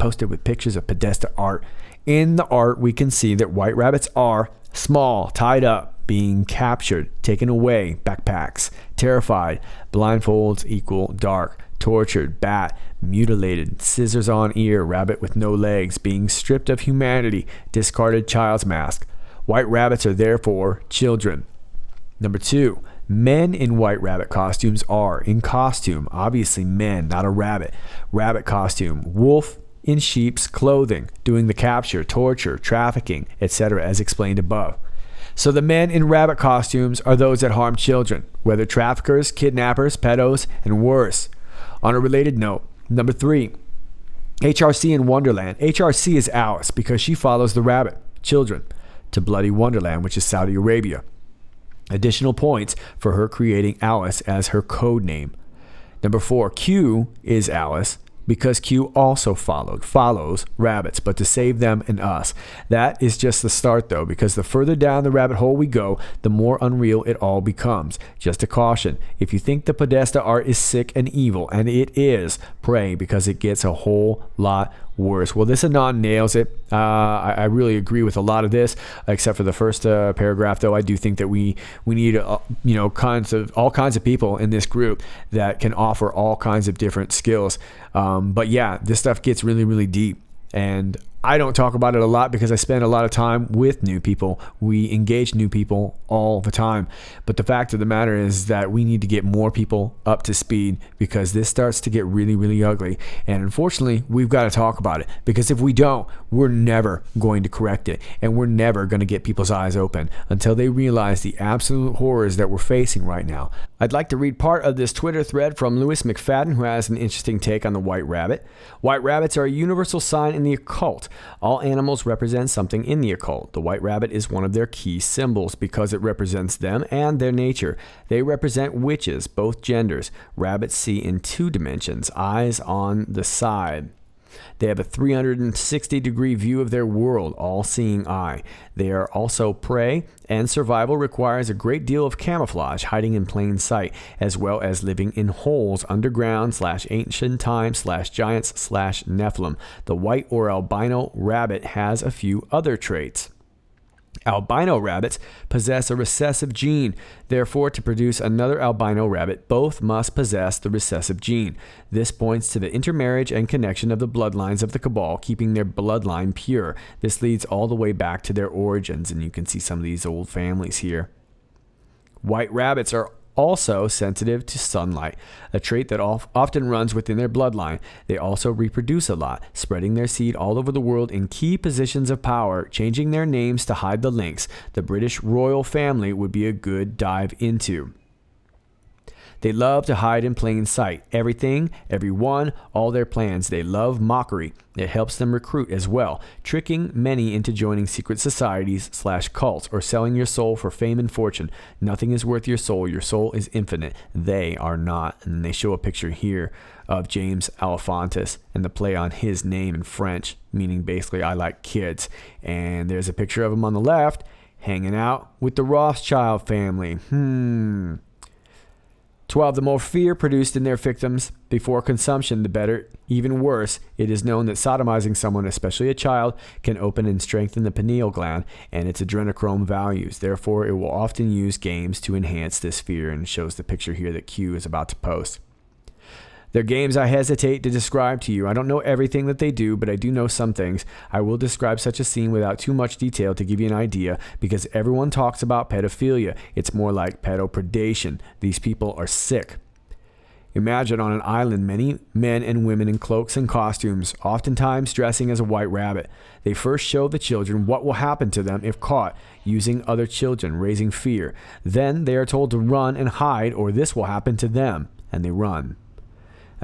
In the art, we can see that white rabbits are small, tied up, being captured, taken away, backpacks, terrified, blindfolds equal dark, tortured, bat, mutilated, scissors on ear, rabbit with no legs, being stripped of humanity, discarded child's mask. White rabbits are therefore children. Number 2, men in white rabbit costumes are, in costume, obviously men, not a rabbit. Rabbit costume, wolf in sheep's clothing, doing the capture, torture, trafficking, etc., as explained above. So the men in rabbit costumes are those that harm children, whether traffickers, kidnappers, pedos, and worse. On a related note, number 3, HRC in Wonderland. HRC is Alice because she follows the rabbit children to bloody Wonderland, which is Saudi Arabia. Additional points for her creating Alice as her code name. Number 4, Q is Alice because Q also follows rabbits, but to save them and us. That is just the start though, because the further down the rabbit hole we go, the more unreal it all becomes. Just a caution, if you think the Podesta art is sick and evil, and it is, pray, because it gets a whole lot worse. Well, this Anon nails it. I really agree with a lot of this, except for the first paragraph. Though I do think that we need all kinds of people in this group that can offer all kinds of different skills. But yeah, this stuff gets really, really deep, and I don't talk about it a lot because I spend a lot of time with new people. We engage new people all the time. But the fact of the matter is that we need to get more people up to speed because this starts to get really, really ugly. And unfortunately, we've got to talk about it because if we don't, we're never going to correct it. And we're never going to get people's eyes open until they realize the absolute horrors that we're facing right now. I'd like to read part of this Twitter thread from Lewis McFadden, who has an interesting take on the white rabbit. White rabbits are a universal sign in the occult. All animals represent something in the occult. The white rabbit is one of their key symbols because it represents them and their nature. They represent witches, both genders. Rabbits see in 2 dimensions, eyes on the side. They have a 360-degree view of their world, all-seeing eye. They are also prey, and survival requires a great deal of camouflage, hiding in plain sight, as well as living in holes underground / ancient time / giants / Nephilim. The white or albino rabbit has a few other traits. Albino rabbits possess a recessive gene. Therefore, to produce another albino rabbit, both must possess the recessive gene. This points to the intermarriage and connection of the bloodlines of the cabal, keeping their bloodline pure. This leads all the way back to their origins, and you can see some of these old families here. White rabbits are also sensitive to sunlight, a trait that often runs within their bloodline. They also reproduce a lot, spreading their seed all over the world in key positions of power, changing their names to hide the links. The British royal family would be a good dive into. They love to hide in plain sight. Everything, everyone, all their plans. They love mockery. It helps them recruit as well, tricking many into joining secret societies / cults or selling your soul for fame and fortune. Nothing is worth your soul. Your soul is infinite. They are not. And they show a picture here of James Alefantis and the play on his name in French, meaning basically I like kids. And there's a picture of him on the left hanging out with the Rothschild family. 12. The more fear produced in their victims before consumption, the better. Even worse, it is known that sodomizing someone, especially a child, can open and strengthen the pineal gland and its adrenochrome values. Therefore, it will often use games to enhance this fear, and shows the picture here that Q is about to post. They're games I hesitate to describe to you. I don't know everything that they do, but I do know some things. I will describe such a scene without too much detail to give you an idea, because everyone talks about pedophilia. It's more like pedopredation. These people are sick. Imagine on an island many men and women in cloaks and costumes, oftentimes dressing as a white rabbit. They first show the children what will happen to them if caught, using other children, raising fear. Then they are told to run and hide, or this will happen to them, and they run.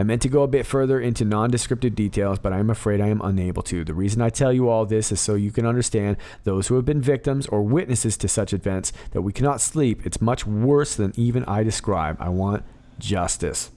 I meant to go a bit further into non-descriptive details, but I'm afraid I am unable to. The reason I tell you all this is so you can understand, those who have been victims or witnesses to such events, that we cannot sleep. It's much worse than even I describe. I want justice.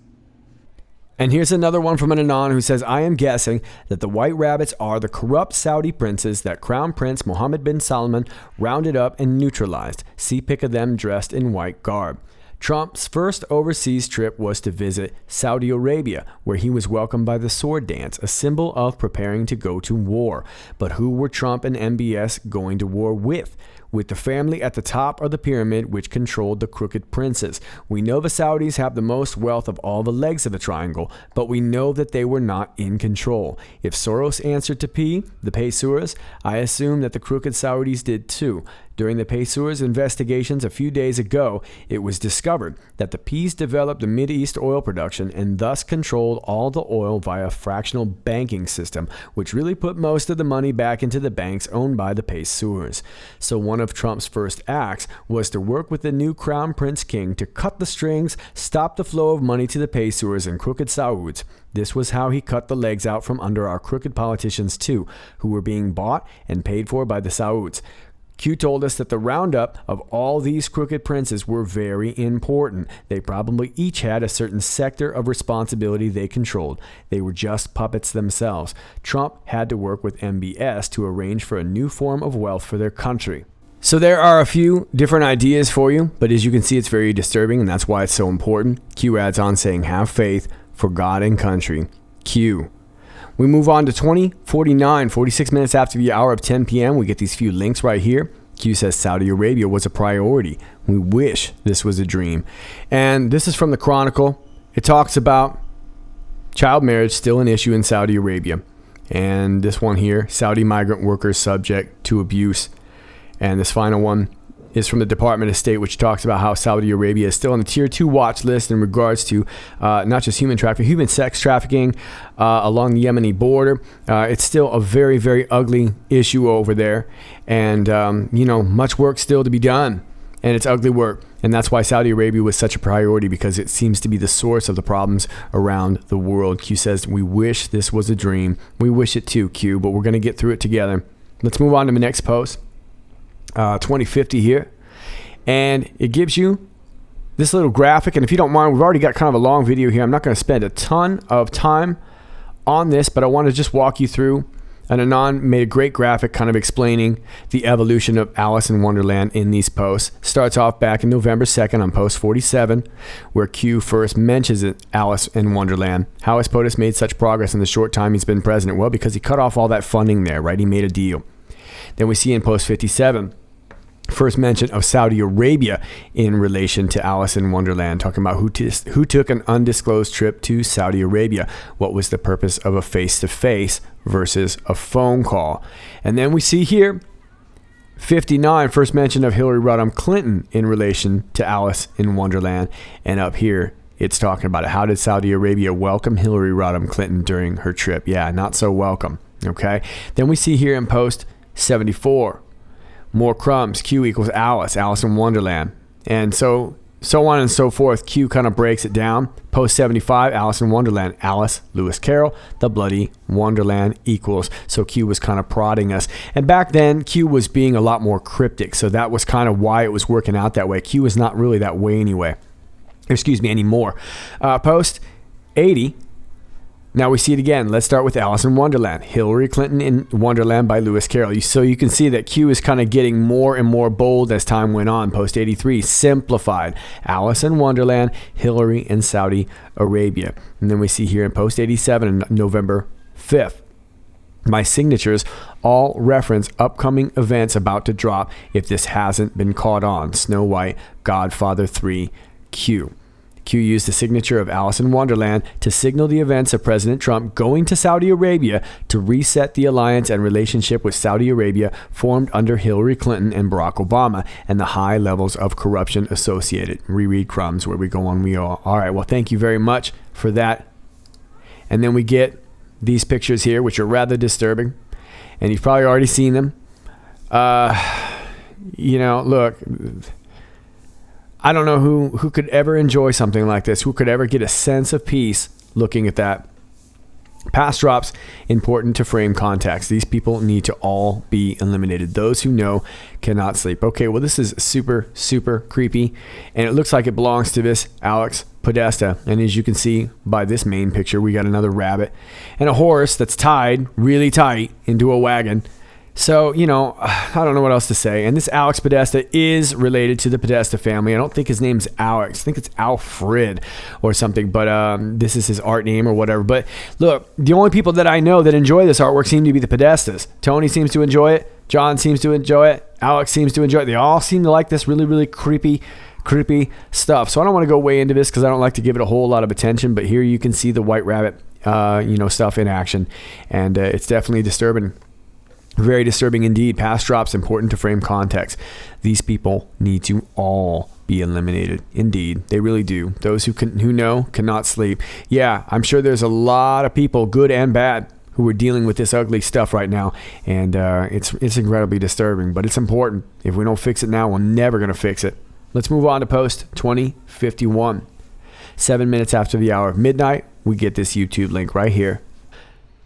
And here's another one from an Anon who says, I am guessing that the White Rabbits are the corrupt Saudi princes that Crown Prince Mohammed bin Salman rounded up and neutralized. See pic of them dressed in white garb. Trump's first overseas trip was to visit Saudi Arabia, where he was welcomed by the sword dance, a symbol of preparing to go to war. But who were Trump and MBS going to war with? With the family at the top of the pyramid, which controlled the crooked princes. We know the Saudis have the most wealth of all the legs of the triangle, but we know that they were not in control. If Soros answered to P, the Pesuras, I assume that the crooked Saudis did too. During the Pesuras investigations a few days ago, it was discovered that the P's developed the Mideast oil production and thus controlled all the oil via a fractional banking system, which really put most of the money back into the banks owned by the Pesuras. So one of Trump's first acts was to work with the new Crown Prince King to cut the strings, stop the flow of money to the Pesuras and crooked Sauds. This was how he cut the legs out from under our crooked politicians too, who were being bought and paid for by the Sauds. Q told us that the roundup of all these crooked princes were very important. They probably each had a certain sector of responsibility they controlled. They were just puppets themselves. Trump had to work with MBS to arrange for a new form of wealth for their country. So there are a few different ideas for you, but as you can see, it's very disturbing, and that's why it's so important. Q adds on saying, have faith for God and country. Q. We move on to 2049, 46 minutes after the hour of 10 p.m. We get these few links right here. Q says Saudi Arabia was a priority. We wish this was a dream. And this is from the Chronicle. It talks about child marriage still an issue in Saudi Arabia. And this one here, Saudi migrant workers subject to abuse. And this final one is from the Department of State, which talks about how Saudi Arabia is still on the Tier 2 watch list in regards to not just human trafficking, human sex trafficking along the Yemeni border. It's still a very, very ugly issue over there. And, much work still to be done. And it's ugly work. And that's why Saudi Arabia was such a priority, because it seems to be the source of the problems around the world. Q says, we wish this was a dream. We wish it too, Q, but we're going to get through it together. Let's move on to the next post. 2050 here, and it gives you this little graphic. And if you don't mind, we've already got kind of a long video here. I'm not going to spend a ton of time on this, but I want to just walk you through. And Anon made a great graphic kind of explaining the evolution of Alice in Wonderland in these posts. Starts off back in November 2nd on post 47, where Q first mentions it, Alice in Wonderland. How has POTUS made such progress in the short time he's been president? Well, because he cut off all that funding there, right? He made a deal. Then we see in post 57, first mention of Saudi Arabia in relation to Alice in Wonderland, talking about who took an undisclosed trip to Saudi Arabia. What was the purpose of a face-to-face versus a phone call? And then we see here, 59, first mention of Hilary Rodham Clinton in relation to Alice in Wonderland. And up here, it's talking about it. How did Saudi Arabia welcome Hilary Rodham Clinton during her trip? Yeah, not so welcome. Okay. Then we see here in post 74, more crumbs, Q equals Alice in Wonderland. And so on and so forth. Q kind of breaks it down. Post 75, Alice in Wonderland. Alice, Lewis Carroll, the bloody Wonderland equals. So Q was kind of prodding us. And back then, Q was being a lot more cryptic. So that was kind of why it was working out that way. Q is not really that way anymore. Post 80. Now we see it again. Let's start with Alice in Wonderland. Hillary Clinton in Wonderland by Lewis Carroll. So you can see that Q is kind of getting more and more bold as time went on. Post 83, simplified. Alice in Wonderland, Hillary in Saudi Arabia. And then we see here in post 87, November 5th. My signatures all reference upcoming events about to drop if this hasn't been caught on. Snow White, Godfather 3, Q. Q used the signature of Alice in Wonderland to signal the events of President Trump going to Saudi Arabia to reset the alliance and relationship with Saudi Arabia formed under Hillary Clinton and Barack Obama and the high levels of corruption associated. Reread crumbs where we go on we all. All right, well, thank you very much for that. And then we get these pictures here, which are rather disturbing. And you've probably already seen them. Look, I don't know who could ever enjoy something like this, who could ever get a sense of peace looking at that. Pass drops, important to frame context. These people need to all be eliminated. Those who know cannot sleep. Okay, well, this is super, super creepy, and it looks like it belongs to this Alex Podesta. And as you can see by this main picture, we got another rabbit and a horse that's tied really tight into a wagon. So, you know, I don't know what else to say. And this Alex Podesta is related to the Podesta family. I don't think his name's Alex. I think it's Alfred or something. But this is his art name or whatever. But look, the only people that I know that enjoy this artwork seem to be the Podestas. Tony seems to enjoy it. John seems to enjoy it. Alex seems to enjoy it. They all seem to like this really, really creepy stuff. So I don't want to go way into this because I don't like to give it a whole lot of attention. But here you can see the white rabbit, stuff in action. And it's definitely disturbing. Very disturbing indeed. Pass drops, important to frame context. These people need to all be eliminated. Indeed, they really do. Those who know cannot sleep. Yeah, I'm sure there's a lot of people, good and bad, who are dealing with this ugly stuff right now, and it's incredibly disturbing. But it's important. If we don't fix it now, we're never going to fix it. Let's move on to post 2051. 7 minutes after the hour of midnight, we get this YouTube link right here.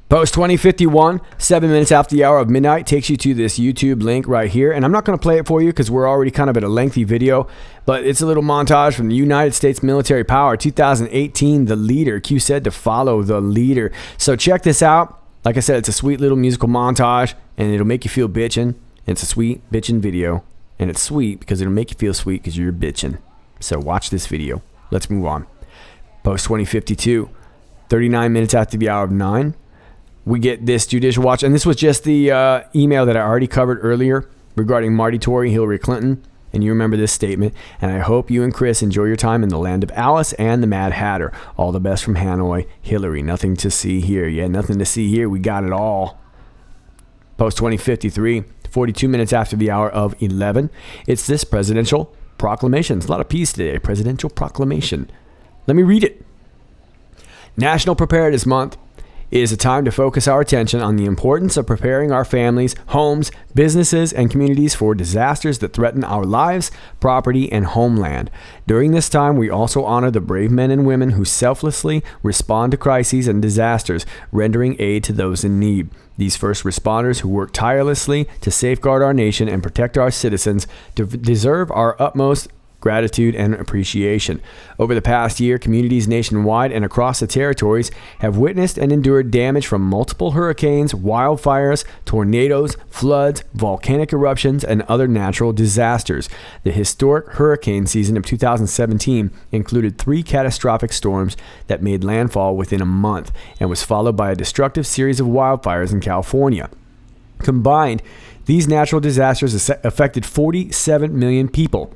Post 2051, 7 minutes after the hour of midnight, takes you to this YouTube link right here. And I'm not going to play it for you because we're already kind of at a lengthy video, but it's a little montage from the United States Military Power 2018, The Leader. Q said to follow the leader. So check this out. Like I said, it's a sweet little musical montage, and it'll make you feel bitchin'. It's a sweet bitchin' video, and it's sweet because it'll make you feel sweet because you're bitchin'. So watch this video. Let's move on. Post 2052, 39 minutes after the hour of 9. We get this judicial watch, and this was just the email that I already covered earlier regarding Marty Tory, Hillary Clinton, and you remember this statement. And I hope you and Chris enjoy your time in the land of Alice and the Mad Hatter. All the best from Hanoi, Hillary. Nothing to see here. Yeah, nothing to see here. We got it all. Post 2053, 42 minutes after the hour of 11. It's this presidential proclamation. It's a lot of P's today. Presidential proclamation. Let me read it. National Preparedness Month is a time to focus our attention on the importance of preparing our families, homes, businesses, and communities for disasters that threaten our lives, property, and homeland. During this time, we also honor the brave men and women who selflessly respond to crises and disasters, rendering aid to those in need. These first responders who work tirelessly to safeguard our nation and protect our citizens deserve our utmost gratitude and appreciation. Over the past year, communities nationwide and across the territories have witnessed and endured damage from multiple hurricanes, wildfires, tornadoes, floods, volcanic eruptions, and other natural disasters. The historic hurricane season of 2017 included 3 catastrophic storms that made landfall within a month and was followed by a destructive series of wildfires in California. Combined, these natural disasters affected 47 million people,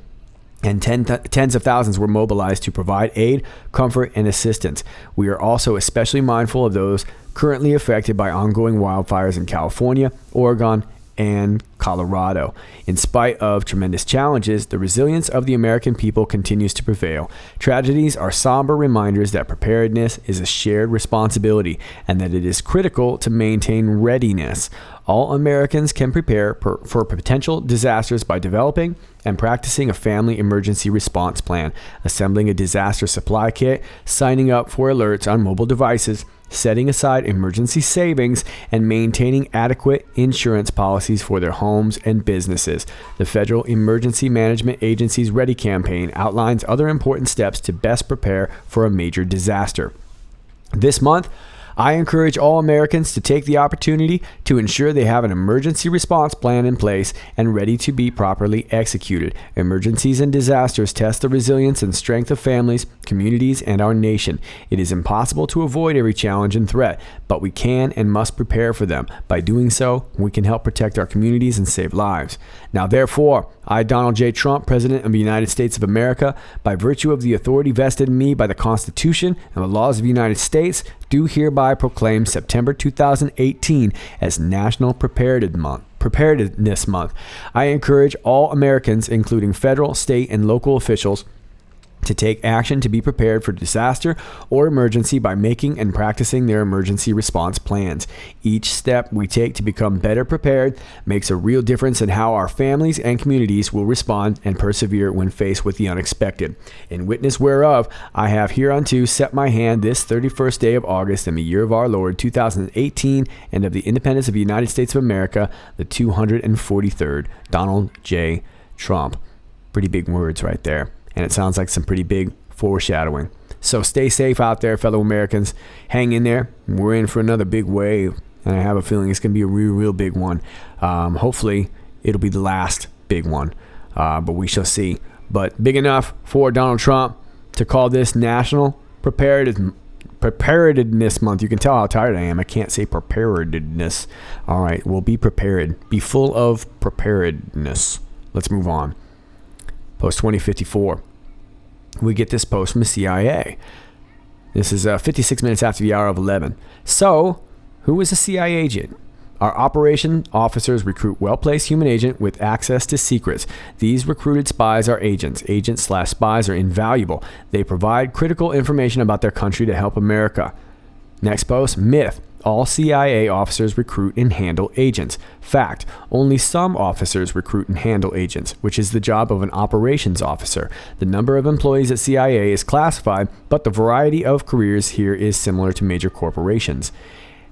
and tens of thousands were mobilized to provide aid, comfort, and assistance. We are also especially mindful of those currently affected by ongoing wildfires in California, Oregon, and Colorado. In spite of tremendous challenges, the resilience of the American people continues to prevail. Tragedies are somber reminders that preparedness is a shared responsibility and that it is critical to maintain readiness. All Americans can prepare for potential disasters by developing and practicing a family emergency response plan, assembling a disaster supply kit, signing up for alerts on mobile devices, setting aside emergency savings, and maintaining adequate insurance policies for their homes and businesses. The Federal Emergency Management Agency's Ready campaign outlines other important steps to best prepare for a major disaster. This month, I encourage all Americans to take the opportunity to ensure they have an emergency response plan in place and ready to be properly executed. Emergencies and disasters test the resilience and strength of families, communities, and our nation. It is impossible to avoid every challenge and threat, but we can and must prepare for them. By doing so, we can help protect our communities and save lives. Now, therefore, I, Donald J. Trump, President of the United States of America, by virtue of the authority vested in me by the Constitution and the laws of the United States, do hereby proclaim September 2018 as National Preparedness Month. I encourage all Americans, including federal, state, and local officials, to to take action to be prepared for disaster or emergency by making and practicing their emergency response plans. Each step we take to become better prepared makes a real difference in how our families and communities will respond and persevere when faced with the unexpected. In witness whereof, I have hereunto set my hand this 31st day of August in the year of our Lord 2018 and of the independence of the United States of America, the 243rd, Donald J. Trump. Pretty big words right there. And it sounds like some pretty big foreshadowing. So stay safe out there, fellow Americans. Hang in there. We're in for another big wave. And I have a feeling it's going to be a real big one. Hopefully, it'll be the last big one. But we shall see. But big enough for Donald Trump to call this National Preparedness Month. You can tell how tired I am. I can't say preparedness. All right, well, be prepared. Be full of preparedness. Let's move on. Post 2054. We get this post from the CIA. This is 56 minutes after the hour of 11. So, who is a CIA agent? Our operation officers recruit well-placed human agent with access to secrets. These recruited spies are agents. Agents/spies are invaluable. They provide critical information about their country to help America. Next post, myth. All CIA officers recruit and handle agents. Fact, only some officers recruit and handle agents, which is the job of an operations officer. The number of employees at CIA is classified, but the variety of careers here is similar to major corporations.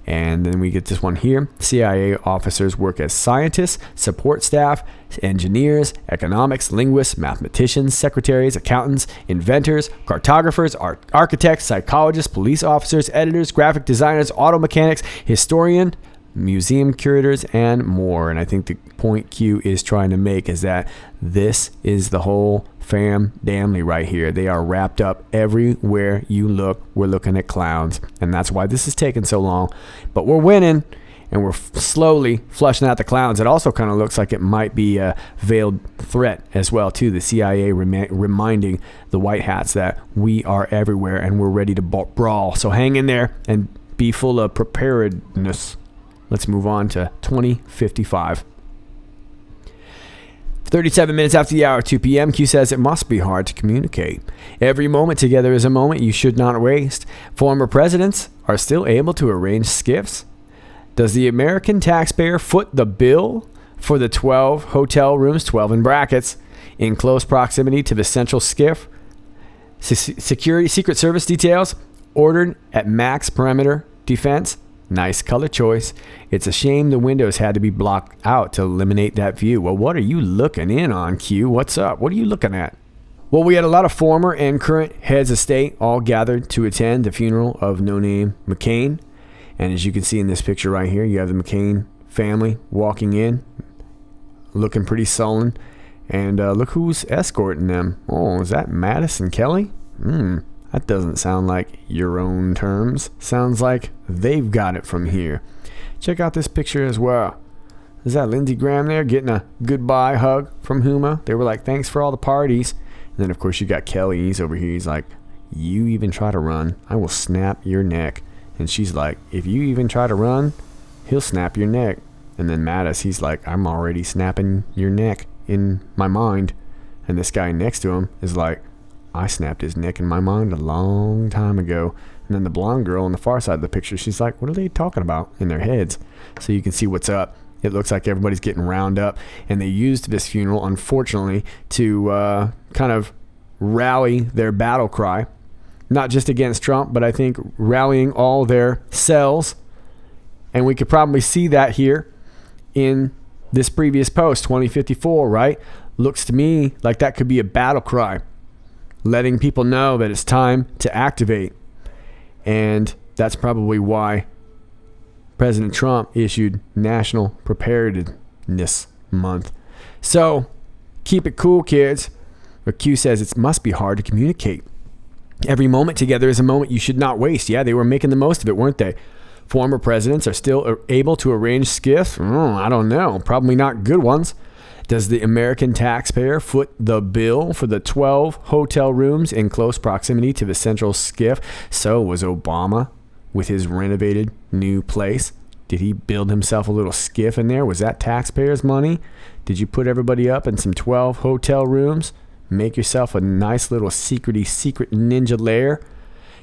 And then we get this one here. CIA officers work as scientists, support staff, engineers, economics, linguists, mathematicians, secretaries, accountants, inventors, cartographers, architects, psychologists, police officers, editors, graphic designers, auto mechanics, historian, museum curators, and more. And I think the point Q is trying to make is that this is the whole family right here. They are wrapped up everywhere you look. We're looking at clowns, and that's why this is taking so long. But we're winning, and we're slowly flushing out the clowns. It also kind of looks like it might be a veiled threat as well, too. The CIA reminding the white hats that we are everywhere and we're ready to brawl. So hang in there and be full of preparedness. Let's move on to 2055. 37 minutes after the hour, 2 p.m., Q says it must be hard to communicate. Every moment together is a moment you should not waste. Former presidents are still able to arrange skiffs. Does the American taxpayer foot the bill for the 12 hotel rooms, 12 in brackets, in close proximity to the central skiff? Secret Service details ordered at max perimeter defense. Nice color choice. It's a shame the windows had to be blocked out to eliminate that view. Well, what are you looking in on, Q? What's up? What are you looking at? Well, we had a lot of former and current heads of state all gathered to attend the funeral of no-name McCain. And as you can see in this picture right here, you have the McCain family walking in, looking pretty sullen. And look who's escorting them. Oh, is that Madison Kelly? That doesn't sound like your own terms. Sounds like they've got it from here. Check out this picture as well. Is that Lindsey Graham there getting a goodbye hug from Huma? They were like, thanks for all the parties. And then, of course, you got Kelly. He's over here. He's like, you even try to run, I will snap your neck. And she's like, if you even try to run, he'll snap your neck. And then Mattis, he's like, I'm already snapping your neck in my mind. And this guy next to him is like, I snapped his neck in my mind a long time ago. And then the blonde girl on the far side of the picture, she's like, what are they talking about in their heads? So you can see what's up. It looks like everybody's getting round up. And they used this funeral, unfortunately, to kind of rally their battle cry. Not just against Trump, but I think rallying all their cells. And we could probably see that here in this previous post, 2054, right? Looks to me like that could be a battle cry, letting people know that it's time to activate. And that's probably why President Trump issued National Preparedness Month. So keep it cool, kids. But Q says it must be hard to communicate. Every moment together is a moment you should not waste. Yeah, they were making the most of it, weren't they? Former presidents are still able to arrange skiffs? I don't know. Probably not good ones. Does the American taxpayer foot the bill for the 12 hotel rooms in close proximity to the central skiff? So was Obama with his renovated new place. Did he build himself a little skiff in there? Was that taxpayers' money? Did you put everybody up in some 12 hotel rooms? Make yourself a nice little secret ninja lair.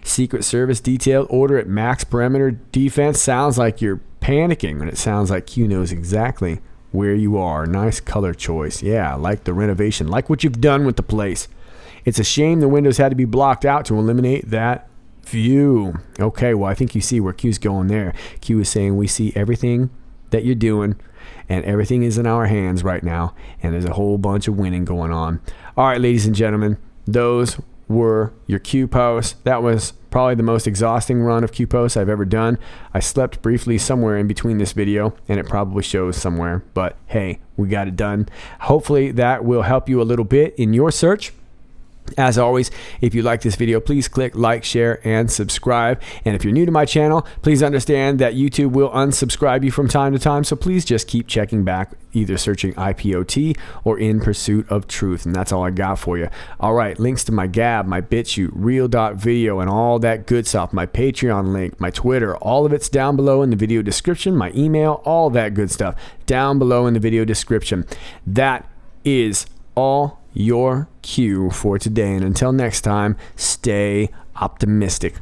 Secret Service detailed order at max perimeter defense. Sounds like you're panicking when it sounds like Q knows exactly where you are. Nice color choice. Yeah, I like the renovation. Like what you've done with the place. It's a shame the windows had to be blocked out to eliminate that view. Okay, well, I think you see where Q's going there. Q is saying we see everything that you're doing, and everything is in our hands right now, and there's a whole bunch of winning going on. All right, ladies and gentlemen, those were your Q posts. That was probably the most exhausting run of Q posts I've ever done. I slept briefly somewhere in between this video, and it probably shows somewhere, but hey, we got it done. Hopefully that will help you a little bit in your search. As always, if you like this video, please click like, share, and subscribe. And if you're new to my channel, please understand that YouTube will unsubscribe you from time to time. So please just keep checking back, either searching IPOT or In Pursuit of Truth. And that's all I got for you. All right, links to my Gab, my BitChute, Real.Video, and all that good stuff. My Patreon link, my Twitter, all of it's down below in the video description. My email, all that good stuff down below in the video description. That is all your Q for today, and until next time, stay optimistic.